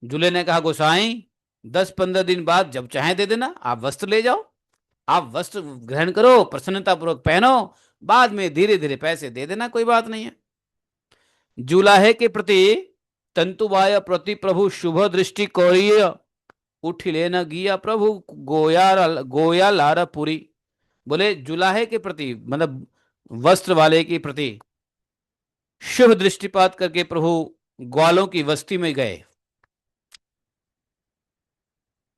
दूल्हे ने कहा गोसाई 10-15 दिन बाद जब चाहे दे देना, आप वस्त्र ले जाओ, आप वस्त्र ग्रहण करो, प्रसन्नता पूर्वक पहनो, बाद में धीरे धीरे पैसे दे देना, कोई बात नहीं है। जुलाहे के प्रति तंतुबाय प्रति प्रभु शुभ दृष्टि कोरिय उठिले न गिया प्रभु गोया लारा पुरी। बोले जुलाहे के प्रति मतलब वस्त्र वाले के प्रति शुभ दृष्टिपात करके प्रभु ग्वालों की वस्ती में गए।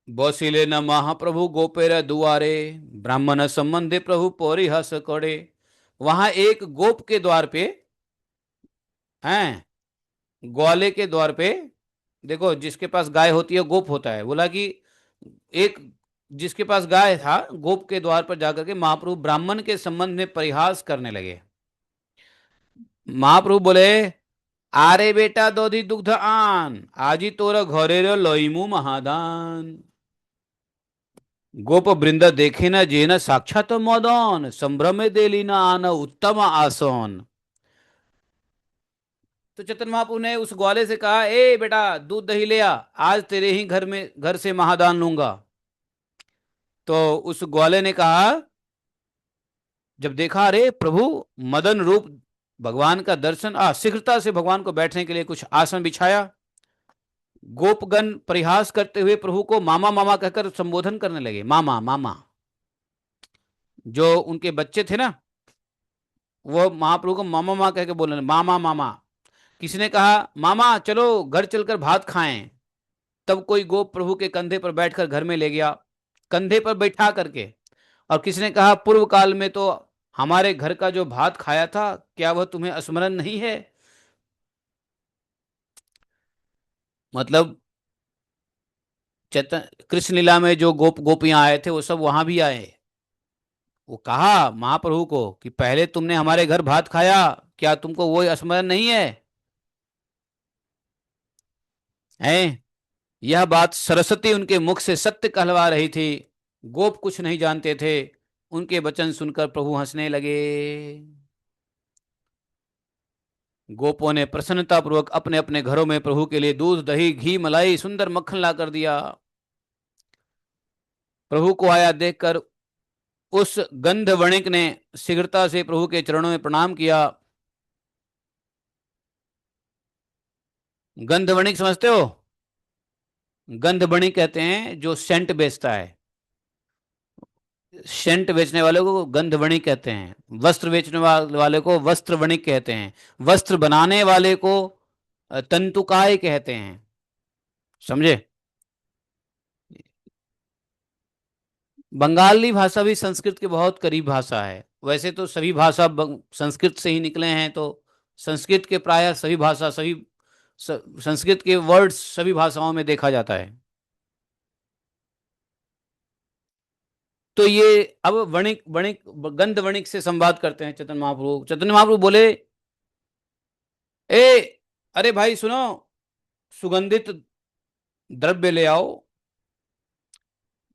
बौसिले न महाप्रभु गोपेर दुआरे ब्राह्मण संबंधे प्रभु परिहास करे। वहां एक गोप के द्वार पे हैं, ग्वाले के द्वार पे, देखो जिसके पास गाय होती है गोप होता है, बोला कि एक जिसके पास गाय था गोप के द्वार पर जाकर के महाप्रभु ब्राह्मण के संबंध में परिहास करने लगे। महाप्रभु बोले आरे बेटा दोधी दुग्ध आन आजी तोर घरे लोईमु महादान। गोप वृंद देखे न जेन साक्षात मदन संभ्रमे देली न आन उत्तम आसन। तो चैतन्य महाप्रभु ने उस ग्वाले से कहा ए बेटा दूध दही ले आ, आज तेरे ही घर से महादान लूंगा। तो उस ग्वाले ने कहा, जब देखा अरे प्रभु मदन रूप भगवान का दर्शन, शीघ्रता से भगवान को बैठने के लिए कुछ आसन बिछाया। गोपगण परिहास करते हुए प्रभु को मामा मामा कहकर संबोधन करने लगे। मामा मामा, जो उनके बच्चे थे ना वो महाप्रभु को मामा मामा कहकर बोलने, मामा मामा। किसी ने कहा मामा चलो घर चलकर भात खाएं, तब कोई गोप प्रभु के कंधे पर बैठकर घर में ले गया, कंधे पर बैठा करके। और किसी ने कहा पूर्व काल में तो हमारे घर का जो भात खाया था, क्या वह तुम्हें स्मरण नहीं है? मतलब चैतन्य कृष्ण लीला में जो गोपियां आए थे वो सब वहां भी आए। वो कहा महाप्रभु को कि पहले तुमने हमारे घर भात खाया, क्या तुमको वो स्मरण नहीं है? हैं? यह बात सरस्वती उनके मुख से सत्य कहलवा रही थी। गोप कुछ नहीं जानते थे। उनके वचन सुनकर प्रभु हंसने लगे। गोपों ने प्रसन्नता पूर्वक अपने अपने घरों में प्रभु के लिए दूध दही घी मलाई सुंदर मक्खन ला कर दिया। प्रभु को आया देखकर उस गंध वणिक ने शीघ्रता से प्रभु के चरणों में प्रणाम किया। गंध वणिक समझते हो? गंध वणिक कहते हैं जो सेंट बेचता है। सेंट बेचने वाले को गंध वणिक कहते हैं, वस्त्र बेचने वाले को वस्त्र वणिक कहते हैं, वस्त्र बनाने वाले को तंतुकार कहते हैं। समझे? बंगाली भाषा भी संस्कृत के बहुत करीब भाषा है। वैसे तो सभी भाषा संस्कृत से ही निकले हैं, तो संस्कृत के प्रायः सभी भाषा संस्कृत के वर्ड्स सभी भाषाओं में देखा जाता है। तो ये अब वणिक वणिक गंध वणिक से संवाद करते हैं चैतन्य महाप्रभु। चैतन्य महाप्रभु बोले ए अरे भाई सुनो, सुगंधित द्रव्य ले आओ।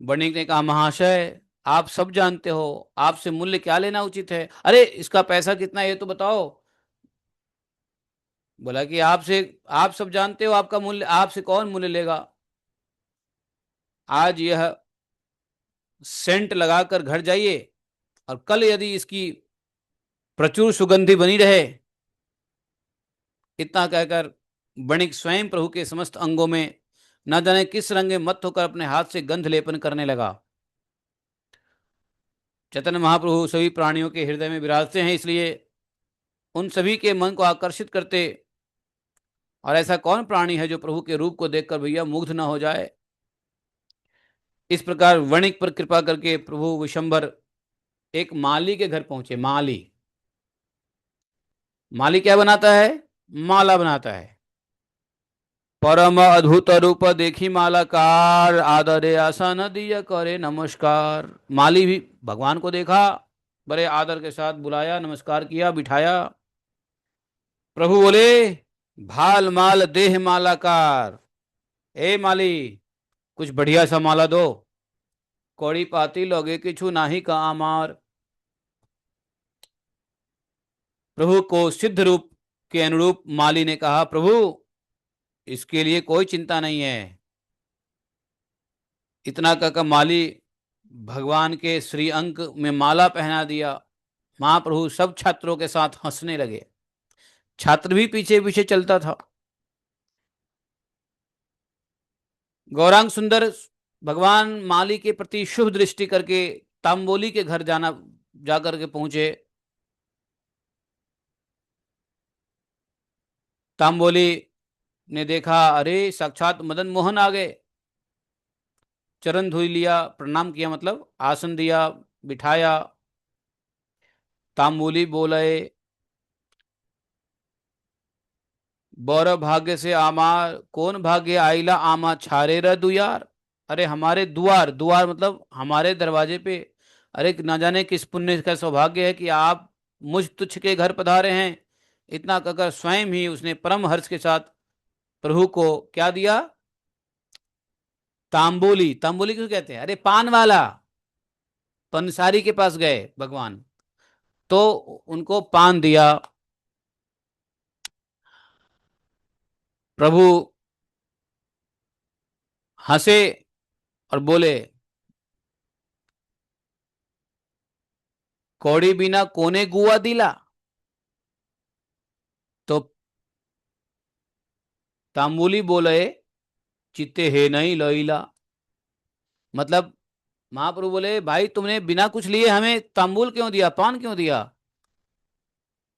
वणिक ने कहा महाशय आप सब जानते हो, आपसे मूल्य क्या लेना उचित है? अरे इसका पैसा कितना है ये तो बताओ। बोला कि आपसे, आप सब जानते हो आपका मूल्य, आपसे कौन मूल्य लेगा? आज यह सेंट लगाकर घर जाइए और कल यदि इसकी प्रचुर सुगंधि बनी रहे। इतना कहकर वणिक स्वयं प्रभु के समस्त अंगों में न जाने किस रंग में मत होकर अपने हाथ से गंध लेपन करने लगा। चैतन्य महाप्रभु सभी प्राणियों के हृदय में विराजते हैं, इसलिए उन सभी के मन को आकर्षित करते। और ऐसा कौन प्राणी है जो प्रभु के रूप को देखकर भैया मुग्ध न हो जाए? इस प्रकार वणिक पर कृपा करके प्रभु विशंबर एक माली के घर पहुंचे। माली, माली क्या बनाता है? माला बनाता है। परम अद्भुत रूप देखी मालाकार आदरे आसन दिया करे नमस्कार। माली भी भगवान को देखा, बड़े आदर के साथ बुलाया, नमस्कार किया, बिठाया। प्रभु बोले भाल माल देह मालाकार, ए माली कुछ बढ़िया सा माला दो। कौड़ी पाती लोगे किछु नाही का आमार। प्रभु को सिद्ध रूप के अनुरूप माली ने कहा, प्रभु इसके लिए कोई चिंता नहीं है। इतना कहकर माली भगवान के श्री अंक में माला पहना दिया। महाप्रभु सब छात्रों के साथ हंसने लगे। छात्र भी पीछे पीछे चलता था। गौरांग सुंदर भगवान माली के प्रति शुभ दृष्टि करके तांबोली के घर जाकर के पहुंचे। तांबोली ने देखा, अरे साक्षात मदन मोहन आ गए। चरण धुई लिया, प्रणाम किया, मतलब आसन दिया, बिठाया। तांबोली बोले, बौर भाग्य से आमा, कौन भाग्य आइला आमा छारे र दुयार। अरे हमारे द्वार, द्वार मतलब हमारे दरवाजे पे, अरे ना जाने किस पुण्य का सौभाग्य है कि आप मुझ तुच्छ के घर पधारे हैं। इतना कहकर स्वयं ही उसने परम हर्ष के साथ प्रभु को क्या दिया, तांबोली। तांबोली क्यों कहते हैं, अरे पान वाला। पंसारी के पास गए भगवान, तो उनको पान दिया। प्रभु हंसे और बोले, कौड़ी बिना कोने गुआ दिला। तो तांबुली बोले, चित्ते है नहीं लोईला। मतलब महाप्रभु बोले, भाई तुमने बिना कुछ लिए हमें तांबुल क्यों दिया, पान क्यों दिया।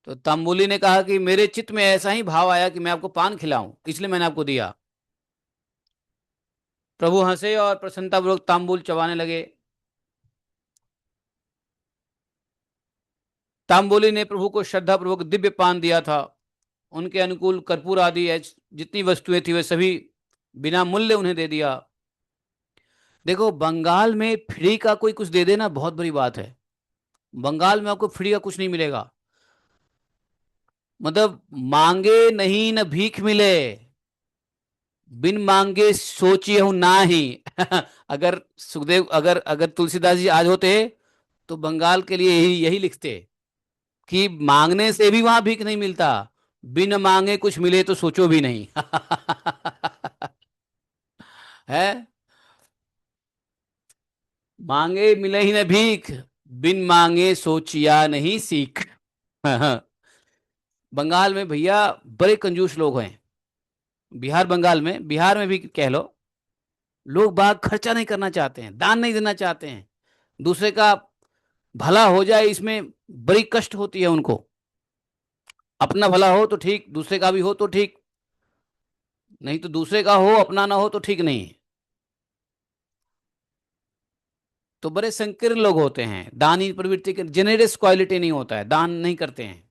तो तांबुली ने कहा कि मेरे चित्त में ऐसा ही भाव आया कि मैं आपको पान खिलाऊं, इसलिए मैंने आपको दिया। प्रभु हंसे और प्रसन्नतापूर्वक तांबुल चबाने लगे। तांबुली ने प्रभु को श्रद्धापूर्वक दिव्य पान दिया था। उनके अनुकूल कर्पूर आदि जितनी वस्तुएं थी वे सभी बिना मूल्य उन्हें दे दिया। देखो बंगाल में फ्री का कोई कुछ दे देना बहुत बड़ी बात है। बंगाल में आपको फ्री का कुछ नहीं मिलेगा। मतलब मांगे नहीं न भीख मिले, बिन मांगे सोचिए हूं ना ही। अगर सुखदेव, अगर अगर तुलसीदास जी आज होते तो बंगाल के लिए यही यही लिखते कि मांगने से भी वहां भीख नहीं मिलता, बिन मांगे कुछ मिले तो सोचो भी नहीं। है, मांगे मिले ही न भीख, बिन मांगे सोचिया नहीं सीख। बंगाल में भैया बड़े कंजूस लोग हैं। बिहार, बंगाल में, बिहार में भी कह लो, लोग बाग खर्चा नहीं करना चाहते हैं, दान नहीं देना चाहते हैं। दूसरे का भला हो जाए इसमें बड़ी कष्ट होती है उनको। अपना भला हो तो ठीक, दूसरे का भी हो तो ठीक, नहीं तो दूसरे का हो अपना ना हो तो ठीक नहीं। तो बड़े संकीर्ण लोग होते हैं, दानी प्रवृत्ति के, जेनरस क्वालिटी नहीं होता है, दान नहीं करते हैं।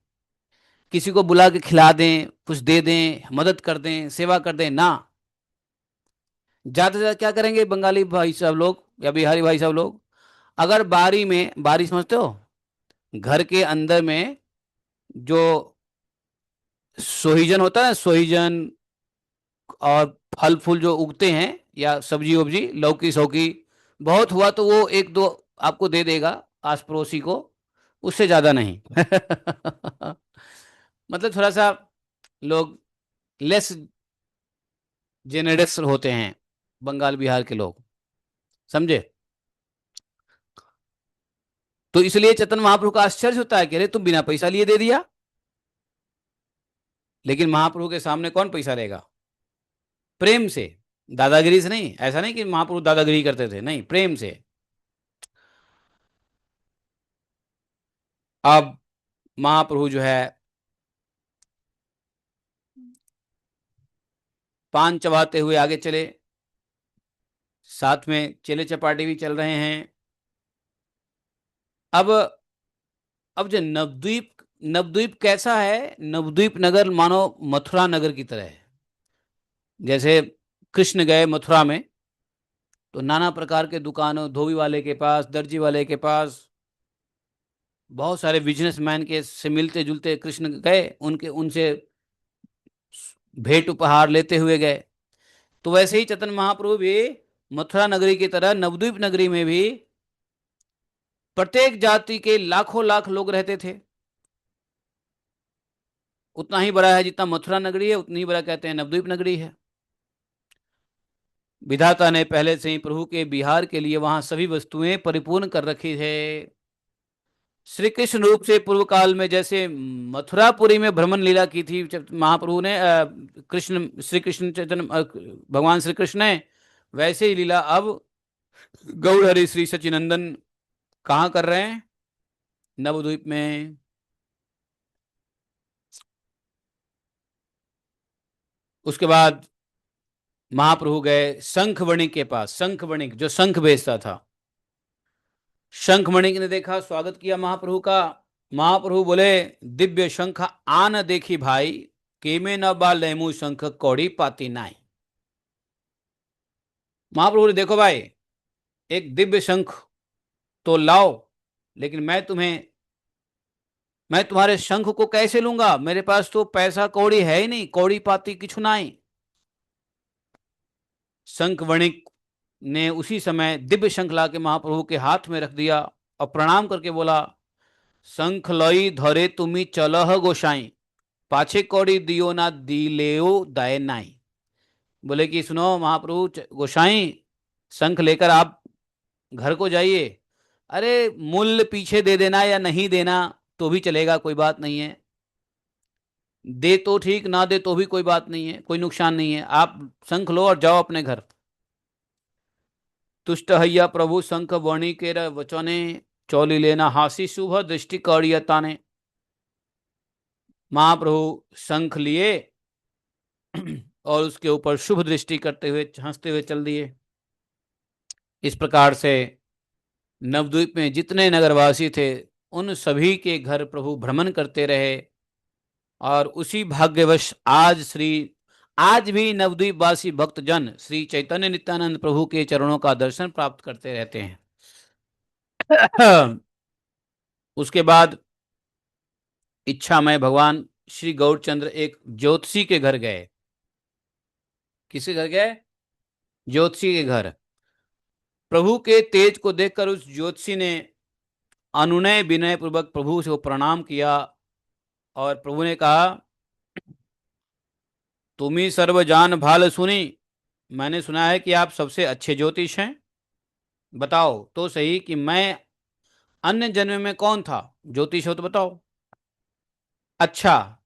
किसी को बुला के खिला दें, कुछ दे दें, मदद कर दें, सेवा कर दें ना। ज्यादा से ज्यादा क्या करेंगे बंगाली भाई साहब लोग या बिहारी भाई साहब लोग, अगर बारी में, बारी समझते हो, घर के अंदर में जो सोहिजन होता है ना, सोहिजन और फल फूल जो उगते हैं, या सब्जी वब्जी, लौकी सौकी, बहुत हुआ तो वो एक दो आपको दे देगा आस पड़ोसी को, उससे ज्यादा नहीं। मतलब थोड़ा सा लोग लेस जेनरस होते हैं बंगाल बिहार के लोग, समझे। तो इसलिए चैतन्य महाप्रभु का आश्चर्य होता है कि अरे तुम बिना पैसा लिए दे दिया। लेकिन महाप्रभु के सामने कौन पैसा देगा, प्रेम से, दादागिरी से नहीं। ऐसा नहीं कि महाप्रभु दादागिरी करते थे, नहीं, प्रेम से। अब महाप्रभु जो है पान चबाते हुए आगे चले, साथ में चेले चपाटी भी चल रहे हैं। अब जो नवद्वीप, नवद्वीप कैसा है, नवद्वीप नगर मानो मथुरा नगर की तरह है। जैसे कृष्ण गए मथुरा में तो नाना प्रकार के दुकानों, धोबी वाले के पास, दर्जी वाले के पास, बहुत सारे बिजनेसमैन के से मिलते जुलते कृष्ण गए, उनके उनसे भेंट उपहार लेते हुए गए। तो वैसे ही चैतन्य महाप्रभु भी मथुरा नगरी की तरह नवद्वीप नगरी में भी प्रत्येक जाति के लाखों लाख लोग रहते थे। उतना ही बड़ा है जितना मथुरा नगरी है, उतनी ही बड़ा कहते हैं नवद्वीप नगरी है। विधाता ने पहले से ही प्रभु के विहार के लिए वहां सभी वस्तुएं परिपूर्ण कर रखी है। श्री कृष्ण रूप से पूर्व काल में जैसे मथुरापुरी में भ्रमण लीला की थी महाप्रभु ने, कृष्ण श्री कृष्ण चैतन्य भगवान श्री कृष्ण ने, वैसे ही लीला अब गौर हरि श्री सचिनंदन कहाँ कर रहे हैं? नवद्वीप में। उसके बाद महाप्रभु गए शंखवणिक के पास। शंखवणिक जो शंख बेचता था, शंखमणिक ने देखा, स्वागत किया महाप्रभु का। महाप्रभु बोले, दिव्य शंख आन देखी भाई, केमे न बा लेमू शंख कौड़ी पाती नाई। महाप्रभु बोले, देखो भाई, एक दिव्य शंख तो लाओ, लेकिन मैं तुम्हारे शंख को कैसे लूंगा? मेरे पास तो पैसा कौड़ी है ही नहीं, कौड़ी पाती किछु नाई। शंख वणिक ने उसी समय दिव्य शंख ला के महाप्रभु के हाथ में रख दिया और प्रणाम करके बोला, शंख लई धरे तुम्ही चलह गोसाई, पाछे कौड़ी दियो ना दिलेओ दाय नाई। बोले कि सुनो महाप्रभु गोसाई, शंख लेकर आप घर को जाइए। अरे मूल्य पीछे दे देना या नहीं देना तो भी चलेगा, कोई बात नहीं है। दे तो ठीक, ना दे तो भी कोई बात नहीं है, कोई नुकसान नहीं है। आप शंख लो और जाओ अपने घर। तुष्ट हैया प्रभु शंख वर्णी के वचने, चौली लेना हासी शुभ दृष्टि कौड़ियता ने। महाप्रभु शंख लिए और उसके ऊपर शुभ दृष्टि करते हुए हंसते हुए चल दिए। इस प्रकार से नवद्वीप में जितने नगरवासी थे उन सभी के घर प्रभु भ्रमण करते रहे। और उसी भाग्यवश आज भी नवद्वीप वासी भक्तजन श्री चैतन्य नित्यानंद प्रभु के चरणों का दर्शन प्राप्त करते रहते हैं। उसके बाद इच्छा में भगवान श्री गौरचंद्र एक ज्योतिषी के घर गए। किसके घर गए? ज्योतिषी के घर। प्रभु के तेज को देखकर उस ज्योतिषी ने अनुनय विनय पूर्वक प्रभु से प्रणाम किया और प्रभु ने कहा, तुम्ही सर्व जान भाल सुनी, मैंने सुना है कि आप सबसे अच्छे ज्योतिष हैं। बताओ तो सही कि मैं अन्य जन्म में कौन था? ज्योतिष हो तो बताओ। अच्छा,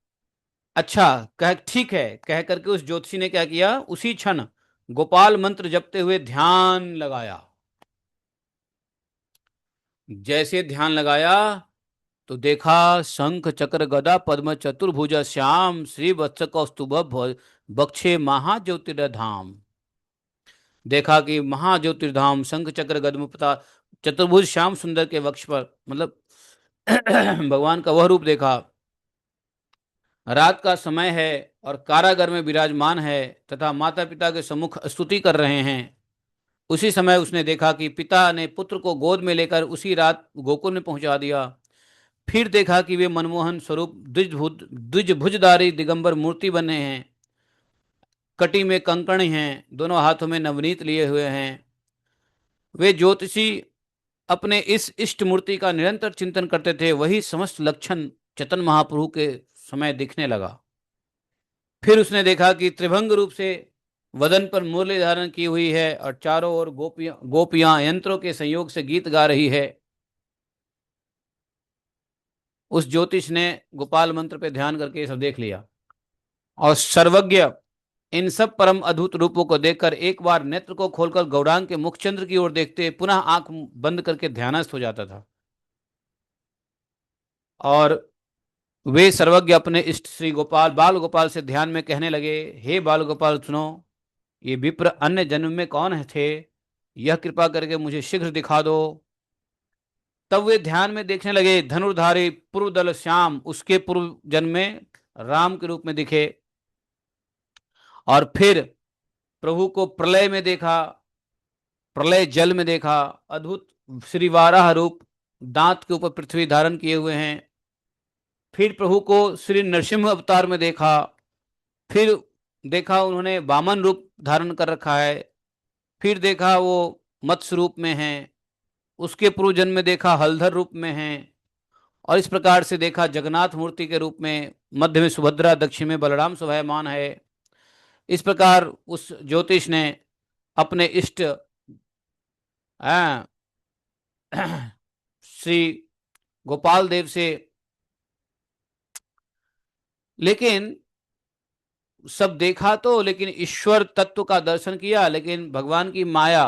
अच्छा कह, ठीक है, कह करके उस ज्योतिषी ने क्या किया, उसी क्षण गोपाल मंत्र जपते हुए ध्यान लगाया। जैसे ध्यान लगाया तो देखा शंख चक्र गदा पद्म चतुर्भुज श्याम श्री वत्स कौस्तुभ बक्षे महाज्योतिर्धाम। देखा कि महाज्योतिर्धाम शंख चक्र गदमुपता चतुर्भुज श्याम सुंदर के वक्ष पर, मतलब भगवान का वह रूप देखा। रात का समय है और कारागार में विराजमान है तथा माता पिता के सम्मुख स्तुति कर रहे हैं। उसी समय उसने देखा कि पिता ने पुत्र को गोद में लेकर उसी रात गोकुल में पहुंचा दिया। फिर देखा कि वे मनमोहन स्वरूप द्विजभुजधारी दिगंबर मूर्ति बने हैं, कटी में कंकण हैं, दोनों हाथों में नवनीत लिए हुए हैं। वे ज्योतिषी अपने इस इष्ट मूर्ति का निरंतर चिंतन करते थे। वही समस्त लक्षण चेतन महाप्रभु के समय दिखने लगा। फिर उसने देखा कि त्रिभंग रूप से वदन पर मुरली धारण की हुई है और चारों ओर गोपियां यंत्रों के संयोग से गीत गा रही है। उस ज्योतिष ने गोपाल मंत्र पे ध्यान करके ये सब देख लिया और सर्वज्ञ इन सब परम अद्भुत रूपों को देखकर एक बार नेत्र को खोलकर गौरांग के मुखचंद्र की ओर देखते पुनः आंख बंद करके ध्यानस्थ हो जाता था। और वे सर्वज्ञ अपने इष्ट श्री गोपाल बाल गोपाल से ध्यान में कहने लगे, हे बाल गोपाल सुनो, ये विप्र अन्य जन्म में कौन थे, यह कृपा करके मुझे शीघ्र दिखा दो। तब वे ध्यान में देखने लगे, धनुर्धारी पूर्व दल श्याम उसके पूर्व जन्म में राम के रूप में दिखे। और फिर प्रभु को प्रलय में देखा, प्रलय जल में देखा, अद्भुत श्री वाराह रूप, दांत के ऊपर पृथ्वी धारण किए हुए हैं। फिर प्रभु को श्री नरसिंह अवतार में देखा। फिर देखा उन्होंने वामन रूप धारण कर रखा है। फिर देखा वो मत्स्य रूप में है। उसके पूर्व जन्म में देखा हलधर रूप में है। और इस प्रकार से देखा, जगन्नाथ मूर्ति के रूप में मध्य में सुभद्रा, दक्षिण में बलराम शोभायमान है। इस प्रकार उस ज्योतिष ने अपने इष्ट आ, श्री गोपाल देव से, लेकिन सब देखा तो, लेकिन ईश्वर तत्व का दर्शन किया, लेकिन भगवान की माया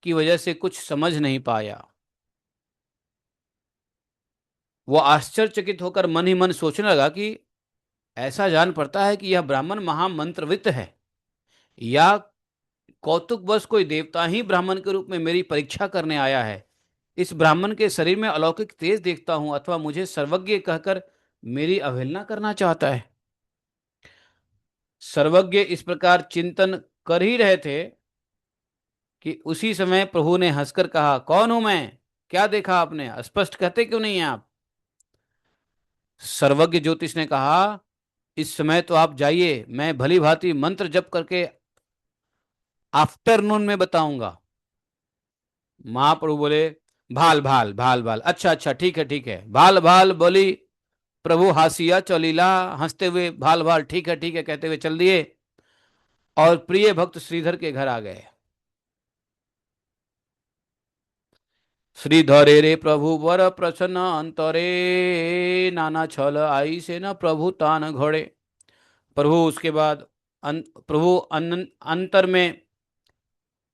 की वजह से कुछ समझ नहीं पाया। वो आश्चर्यचकित होकर मन ही मन सोचने लगा कि ऐसा जान पड़ता है कि यह ब्राह्मण महामंत्रवित है, या कौतुकवश कोई देवता ही ब्राह्मण के रूप में मेरी परीक्षा करने आया है। इस ब्राह्मण के शरीर में अलौकिक तेज देखता हूं, अथवा मुझे सर्वज्ञ कहकर मेरी अवहेलना करना चाहता है। सर्वज्ञ इस प्रकार चिंतन कर ही रहे थे कि उसी समय प्रभु ने हंसकर कहा, कौन हूं मैं, क्या देखा आपने, स्पष्ट कहते क्यों नहीं हैं आप? सर्वज्ञ ज्योतिष ने कहा, इस समय तो आप जाइए, मैं भली भांति मंत्र जप करके आफ्टरनून में बताऊंगा। महाप्रभु बोले, भाल भाल भाल भाल, अच्छा अच्छा, ठीक है ठीक है, भाल भाल बोली प्रभु हासिया चलीला, हंसते हुए भाल भाल ठीक है कहते हुए चल दिए और प्रिय भक्त श्रीधर के घर आ गए। श्रीधरे रे प्रभु वर प्रसन्न अंतरे, नाना छल आई से न प्रभु तान घोड़े। प्रभु उसके बाद प्रभु अंतर में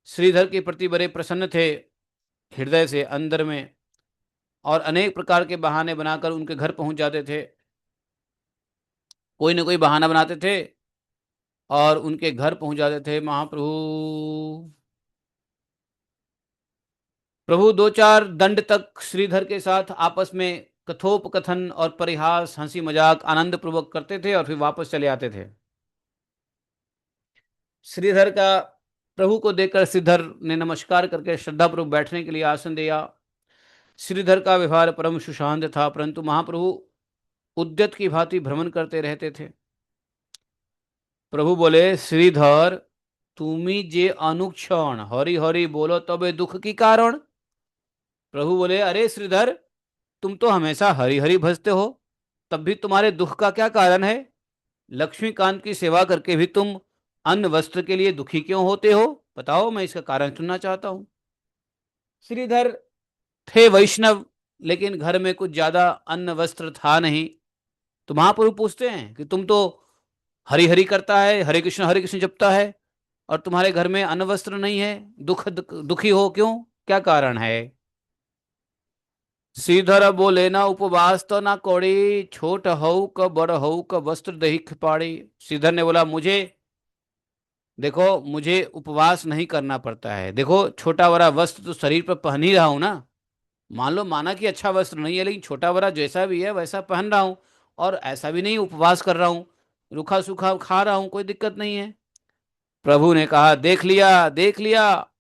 श्रीधर के प्रति बड़े प्रसन्न थे, हृदय से अंदर में, और अनेक प्रकार के बहाने बनाकर उनके घर पहुंच जाते थे। कोई न कोई बहाना बनाते थे और उनके घर पहुंच जाते थे महाप्रभु। प्रभु दो चार दंड तक श्रीधर के साथ आपस में कथोपकथन और परिहास, हंसी मजाक आनंद पूर्वक करते थे और फिर वापस चले आते थे। श्रीधर का प्रभु को देखकर श्रीधर ने नमस्कार करके श्रद्धापूर्वक बैठने के लिए आसन दिया। श्रीधर का व्यवहार परम सुशांत था, परंतु महाप्रभु उद्यत की भांति भ्रमण करते रहते थे। प्रभु बोले, श्रीधर तुमी जे अनुक्षण हरि हरि बोलो तबे दुख की कारण। प्रभु बोले, अरे श्रीधर, तुम तो हमेशा हरि हरि भजते हो, तब भी तुम्हारे दुख का क्या कारण है? लक्ष्मीकांत की सेवा करके भी तुम अन्न वस्त्र के लिए दुखी क्यों होते हो? बताओ, मैं इसका कारण सुनना चाहता हूं। श्रीधर थे वैष्णव, लेकिन घर में कुछ ज्यादा अन्न वस्त्र था नहीं। तो महाप्रभु पूछते हैं कि तुम तो हरि हरि करता है, हरे कृष्ण जपता है, और तुम्हारे घर में अन्न वस्त्र नहीं है, दुखी हो क्यों, क्या कारण है? श्रीधर बोले, ना उपवास तो ना कोड़ी, छोट हऊ क बड़ हऊ क वस्त्र दही पाड़ी। श्रीधर ने बोला, मुझे देखो, मुझे उपवास नहीं करना पड़ता है। देखो, छोटा बड़ा वस्त्र तो शरीर पर पहन ही रहा हूं ना। मान लो, माना कि अच्छा वस्त्र नहीं है, लेकिन छोटा बड़ा जैसा भी है वैसा पहन रहा हूं, और ऐसा भी नहीं उपवास कर रहा हूं, रूखा सूखा खा रहा हूं, कोई दिक्कत नहीं है। प्रभु ने कहा, देख लिया देख लिया,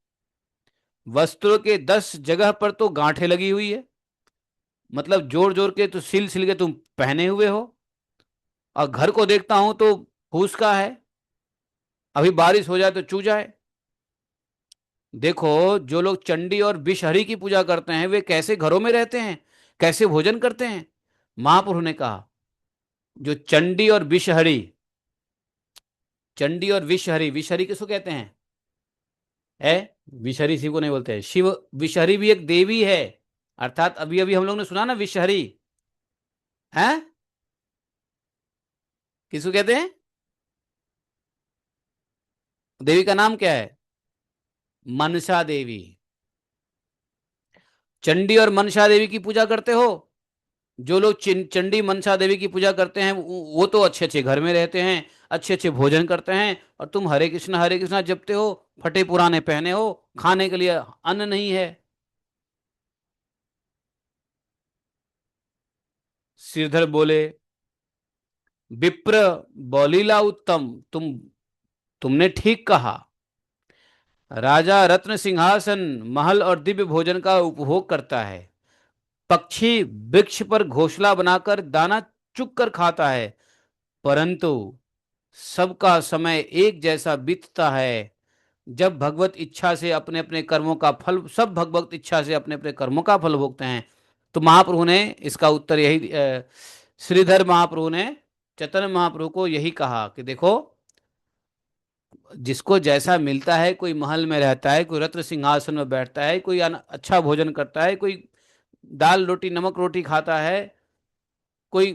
वस्त्रों के 10 जगह पर तो गांठें लगी हुई है, मतलब जोड़ जोड़ के तो सिल सिल के तुम पहने हुए हो, और घर को देखता हूं तो फूस का है, अभी बारिश हो जाए तो चू जाए। देखो, जो लोग चंडी और विषहरी की पूजा करते हैं वे कैसे घरों में रहते हैं, कैसे भोजन करते हैं? महाप्रभु ने कहा, जो चंडी और विषहरी, चंडी और विषहरी, विषहरी किसको कहते हैं? है, विषहरी शिव को नहीं बोलते हैं, शिव विषहरी भी एक देवी है, अर्थात अभी अभी हम लोग ने सुना ना विषहरी है, किसको कहते हैं? देवी का नाम क्या है? मनसा देवी। चंडी और मनसा देवी की पूजा करते हो? जो लोग चंडी मनसा देवी की पूजा करते हैं वो तो अच्छे अच्छे घर में रहते हैं, अच्छे अच्छे भोजन करते हैं, और तुम हरे कृष्णा जपते हो, फटे पुराने पहने हो, खाने के लिए अन्न नहीं है। श्रीधर बोले, विप्र बलिला उत्तम, तुमने ठीक कहा। राजा रत्न सिंहासन, महल और दिव्य भोजन का उपभोग करता है, पक्षी वृक्ष पर घोंसला बनाकर दाना चुग कर खाता है, परंतु सबका समय एक जैसा बीतता है। जब भगवत इच्छा से अपने अपने कर्मों का फल, सब भगवत इच्छा से अपने अपने कर्मों का फल भोगते हैं, तो महाप्रभु ने इसका उत्तर यही श्रीधर महाप्रभु ने चैतन्य महाप्रभु को यही कहा कि देखो, जिसको जैसा मिलता है, कोई महल में रहता है, कोई रत्न सिंहासन में बैठता है, कोई अच्छा भोजन करता है, कोई दाल रोटी नमक रोटी खाता है, कोई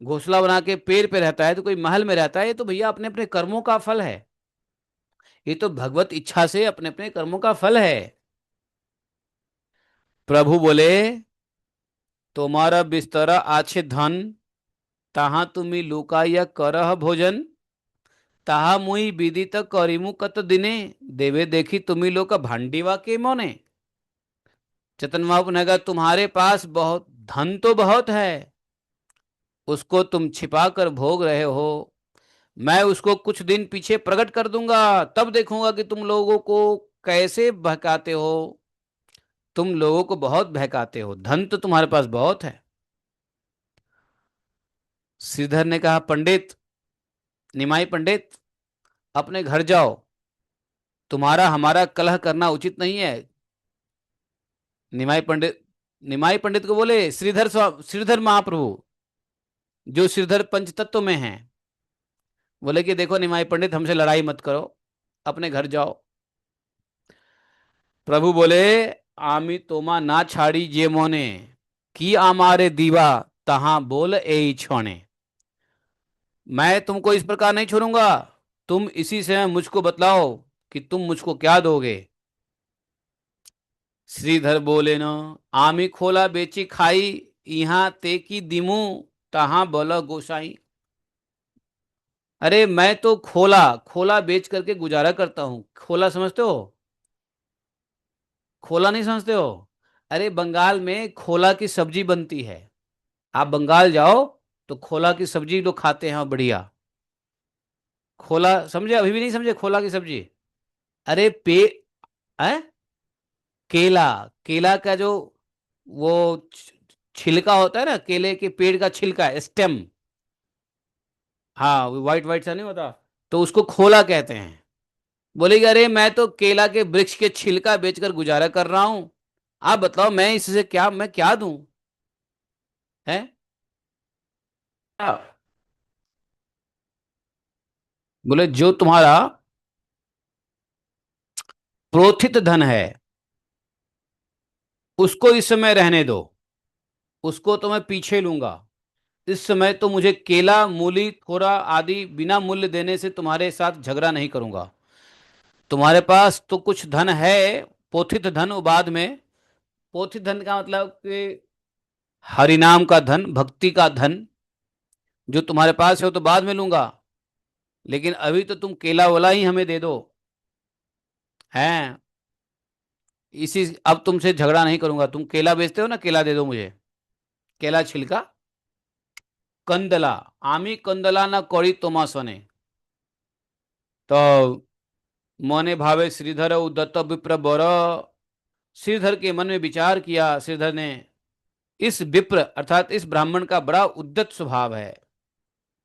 घोंसला बना के पेड़ पे रहता है, तो कोई महल में रहता है, ये तो भैया अपने अपने कर्मों का फल है। ये तो भगवत इच्छा से अपने अपने कर्मों का फल है। प्रभु बोले, तुम्हारा बिस्तरा आछे धन, ताहा तुमी लुकाइया करह भोजन, ताहा मुई विदित करिमु कत दिने, देवे देखी तुमी लोग भांडीवा के मोने। चेतन महाप्रभु ने कहा, तुम्हारे पास बहुत धन तो बहुत है, उसको तुम छिपा कर भोग रहे हो। मैं उसको कुछ दिन पीछे प्रकट कर दूंगा, तब देखूंगा कि तुम लोगों को कैसे बहकाते हो। तुम लोगों को बहुत बहकाते हो, धन तो तुम्हारे पास बहुत है। श्रीधर ने कहा, पंडित, निमाई पंडित, अपने घर जाओ, तुम्हारा हमारा कलह करना उचित नहीं है। निमाई पंडित, निमाई पंडित को बोले श्रीधर महाप्रभु, जो श्रीधर पंचतत्व में हैं, बोले कि देखो निमाई पंडित, हमसे लड़ाई मत करो, अपने घर जाओ। प्रभु बोले, आमी तोमा ना छाड़ी जे मोने, की आमारे दीवा तहां बोल ए छोने। मैं तुमको इस प्रकार नहीं छोड़ूंगा, तुम इसी समय मुझको बतलाओ कि तुम मुझको क्या दोगे। श्रीधर बोले न, आमी खोला बेची खाई, यहाँ ते की दिमू तहां बोला गोसाई। अरे मैं तो खोला खोला बेच करके गुजारा करता हूं। खोला समझते हो? खोला नहीं समझते हो? अरे बंगाल में खोला की सब्जी बनती है। आप बंगाल जाओ तो खोला की सब्जी लोग खाते हैं, बढ़िया। खोला समझे? अभी भी नहीं समझे खोला की सब्जी? अरे है केला, केला का जो वो छिलका होता है ना, केले के पेड़ का छिलका, स्टेम, हाँ, व्हाइट व्हाइट सा नहीं होता, तो उसको खोला कहते हैं। बोलेगी, अरे मैं तो केला के वृक्ष के छिलका बेचकर गुजारा कर रहा हूं, आप बताओ मैं इससे क्या, मैं क्या दूं? है बोले, जो तुम्हारा प्रोथित धन है उसको इस समय रहने दो, उसको तो मैं पीछे लूंगा। इस समय तो मुझे केला मूली थोड़ा आदि बिना मूल्य देने से तुम्हारे साथ झगड़ा नहीं करूंगा। तुम्हारे पास तो कुछ धन है, पोथित धन, वो बाद में। पोथित धन का मतलब कि हरिनाम का धन, भक्ति का धन, जो तुम्हारे पास है वो तो बाद में लूंगा, लेकिन अभी तो तुम केला वाला ही हमें दे दो। हैं, इसी, अब तुमसे झगड़ा नहीं करूंगा। तुम केला बेचते हो ना, केला दे दो मुझे, केला छिलका। कंदला, आमी कंदला ना कौड़ी तोमा सने। तो मने भावे श्रीधर उदत्त विप्र बर। श्रीधर के मन में विचार किया श्रीधर ने, इस विप्र अर्थात इस ब्राह्मण का बड़ा उद्दत स्वभाव है,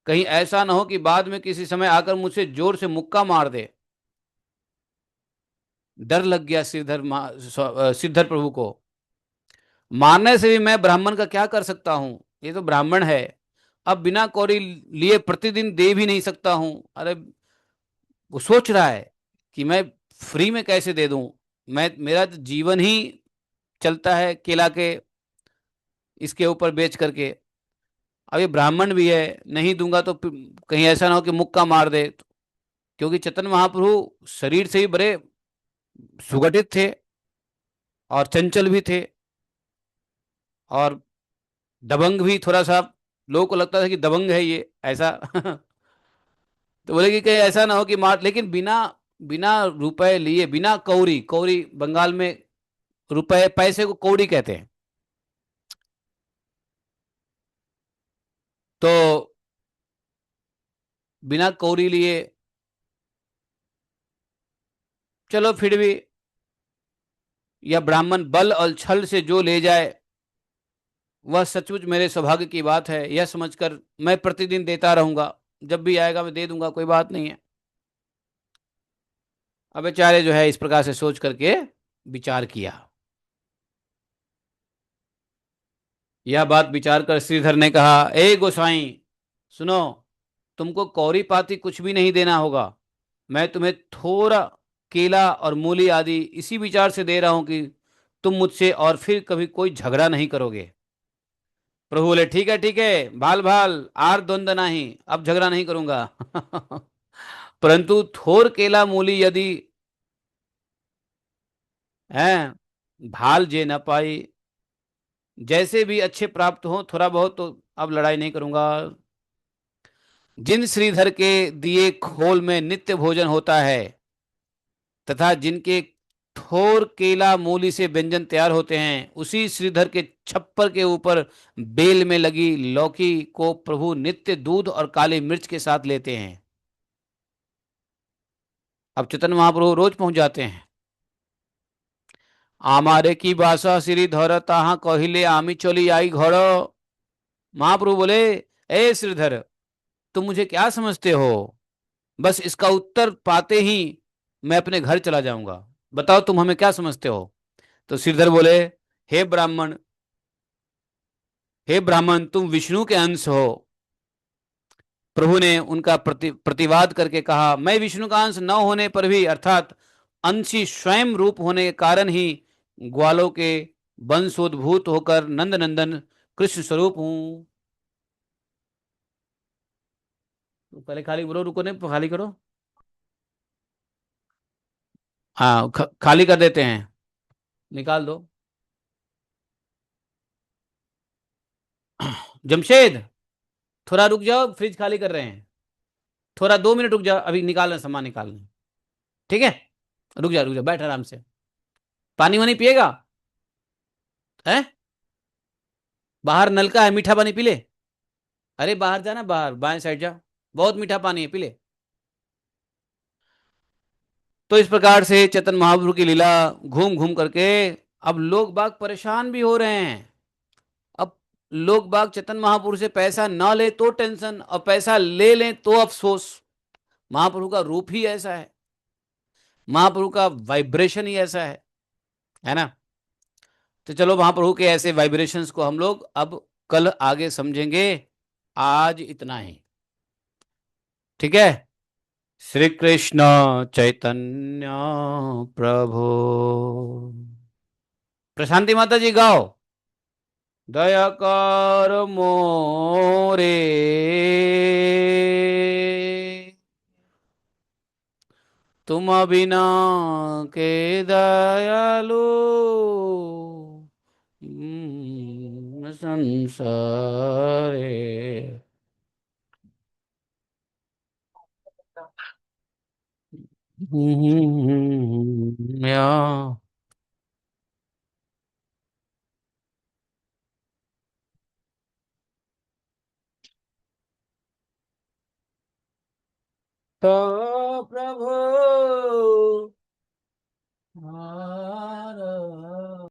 कहीं ऐसा ना हो कि बाद में किसी समय आकर मुझसे जोर से मुक्का मार दे। डर लग गया श्रीधर प्रभु को। मारने से भी मैं ब्राह्मण का क्या कर सकता हूं, ये तो ब्राह्मण है, अब बिना कौड़ी लिए प्रतिदिन दे भी नहीं सकता हूं। अरे वो सोच रहा है कि मैं फ्री में कैसे दे दूं, मैं, मेरा तो जीवन ही चलता है केला के इसके ऊपर बेच करके। अब ये ब्राह्मण भी है, नहीं दूंगा तो कहीं ऐसा ना हो कि मुक्का मार दे। क्योंकि चैतन्य महाप्रभु शरीर से ही बड़े सुगठित थे और चंचल भी थे, और दबंग भी थोड़ा सा, लोगों को लगता था कि दबंग है ये ऐसा। तो बोले कि कहीं ऐसा ना हो कि मार, लेकिन बिना बिना रुपए लिए, बिना कौड़ी, कौड़ी बंगाल में रुपए पैसे को कौड़ी कहते हैं। तो बिना कौड़ी लिए, चलो फिर भी, यह ब्राह्मण बल और छल से जो ले जाए वह सचमुच मेरे सौभाग्य की बात है, यह समझकर मैं प्रतिदिन देता रहूंगा, जब भी आएगा मैं दे दूंगा, कोई बात नहीं है। अब बेचारे जो है इस प्रकार से सोच करके विचार किया। यह बात विचार कर श्रीधर ने कहा, ए गोसाई सुनो, तुमको कौड़ी पाती कुछ भी नहीं देना होगा। मैं तुम्हें थोड़ा केला और मूली आदि इसी विचार से दे रहा हूं कि तुम मुझसे और फिर कभी कोई झगड़ा नहीं करोगे। प्रभु बोले, ठीक है, भाल भाल आर द्वंद नहीं, अब झगड़ा नहीं करूंगा। परंतु थोर केला मूली यदि है, भाल जे न पाई, जैसे भी अच्छे प्राप्त हो थोड़ा बहुत तो अब लड़ाई नहीं करूंगा। जिन श्रीधर के दिए खोल में नित्य भोजन होता है तथा जिनके ठोर केला मूली से व्यंजन तैयार होते हैं, उसी श्रीधर के छप्पर के ऊपर बेल में लगी लौकी को प्रभु नित्य दूध और काली मिर्च के साथ लेते हैं। अब चैतन्य महाप्रभु रोज पहुंच जाते हैं। आमारे की भाषा श्री धर ताहा कहिले आमी चली आई घर। महाप्रभु बोले, ए श्रीधर, तुम मुझे क्या समझते हो? बस इसका उत्तर पाते ही मैं अपने घर चला जाऊंगा। बताओ तुम हमें क्या समझते हो? तो श्रीधर बोले, हे ब्राह्मण, हे ब्राह्मण, तुम विष्णु के अंश हो। प्रभु ने उनका प्रतिवाद करके कहा, मैं विष्णु का अंश न होने पर भी, अर्थात अंशी स्वयं रूप होने के कारण ही ग्वालों के वंशोद्भूत होकर नंद नंदन कृष्ण स्वरूप हूं। तो पहले खाली बोलो, रुको, नहीं खाली करो। हाँ, खाली कर देते हैं, निकाल दो। जमशेद, थोड़ा रुक जाओ, फ्रिज खाली कर रहे हैं। थोड़ा 2 मिनट रुक जाओ, अभी निकाल रहे हैं, सामान निकाल रहे हैं। ठीक है, रुक जा, बैठ आराम से। पानी वानी पिएगा? है? बाहर नल का है, मीठा पानी पी ले। अरे बाहर जाना, बाहर बाएं साइड जा, बहुत मीठा पानी है, पी ले। तो इस प्रकार से चेतन महाप्रभु की लीला घूम घूम करके अब लोग बाग परेशान भी हो रहे हैं। अब लोग बाग चेतन महाप्रभु से पैसा ना ले तो टेंशन, और पैसा ले लें तो अफसोस। महाप्रभु का रूप ही ऐसा है, महाप्रभु का वाइब्रेशन ही ऐसा है ना। तो चलो महाप्रभु के ऐसे वाइब्रेशंस को हम लोग अब कल आगे समझेंगे। आज इतना ही। ठीक है। श्री कृष्ण चैतन्य प्रभु। प्रशांति माता जी गाओ। दया कर मोरे, तुम बिना के दयालु संसारे। या तो प्रभु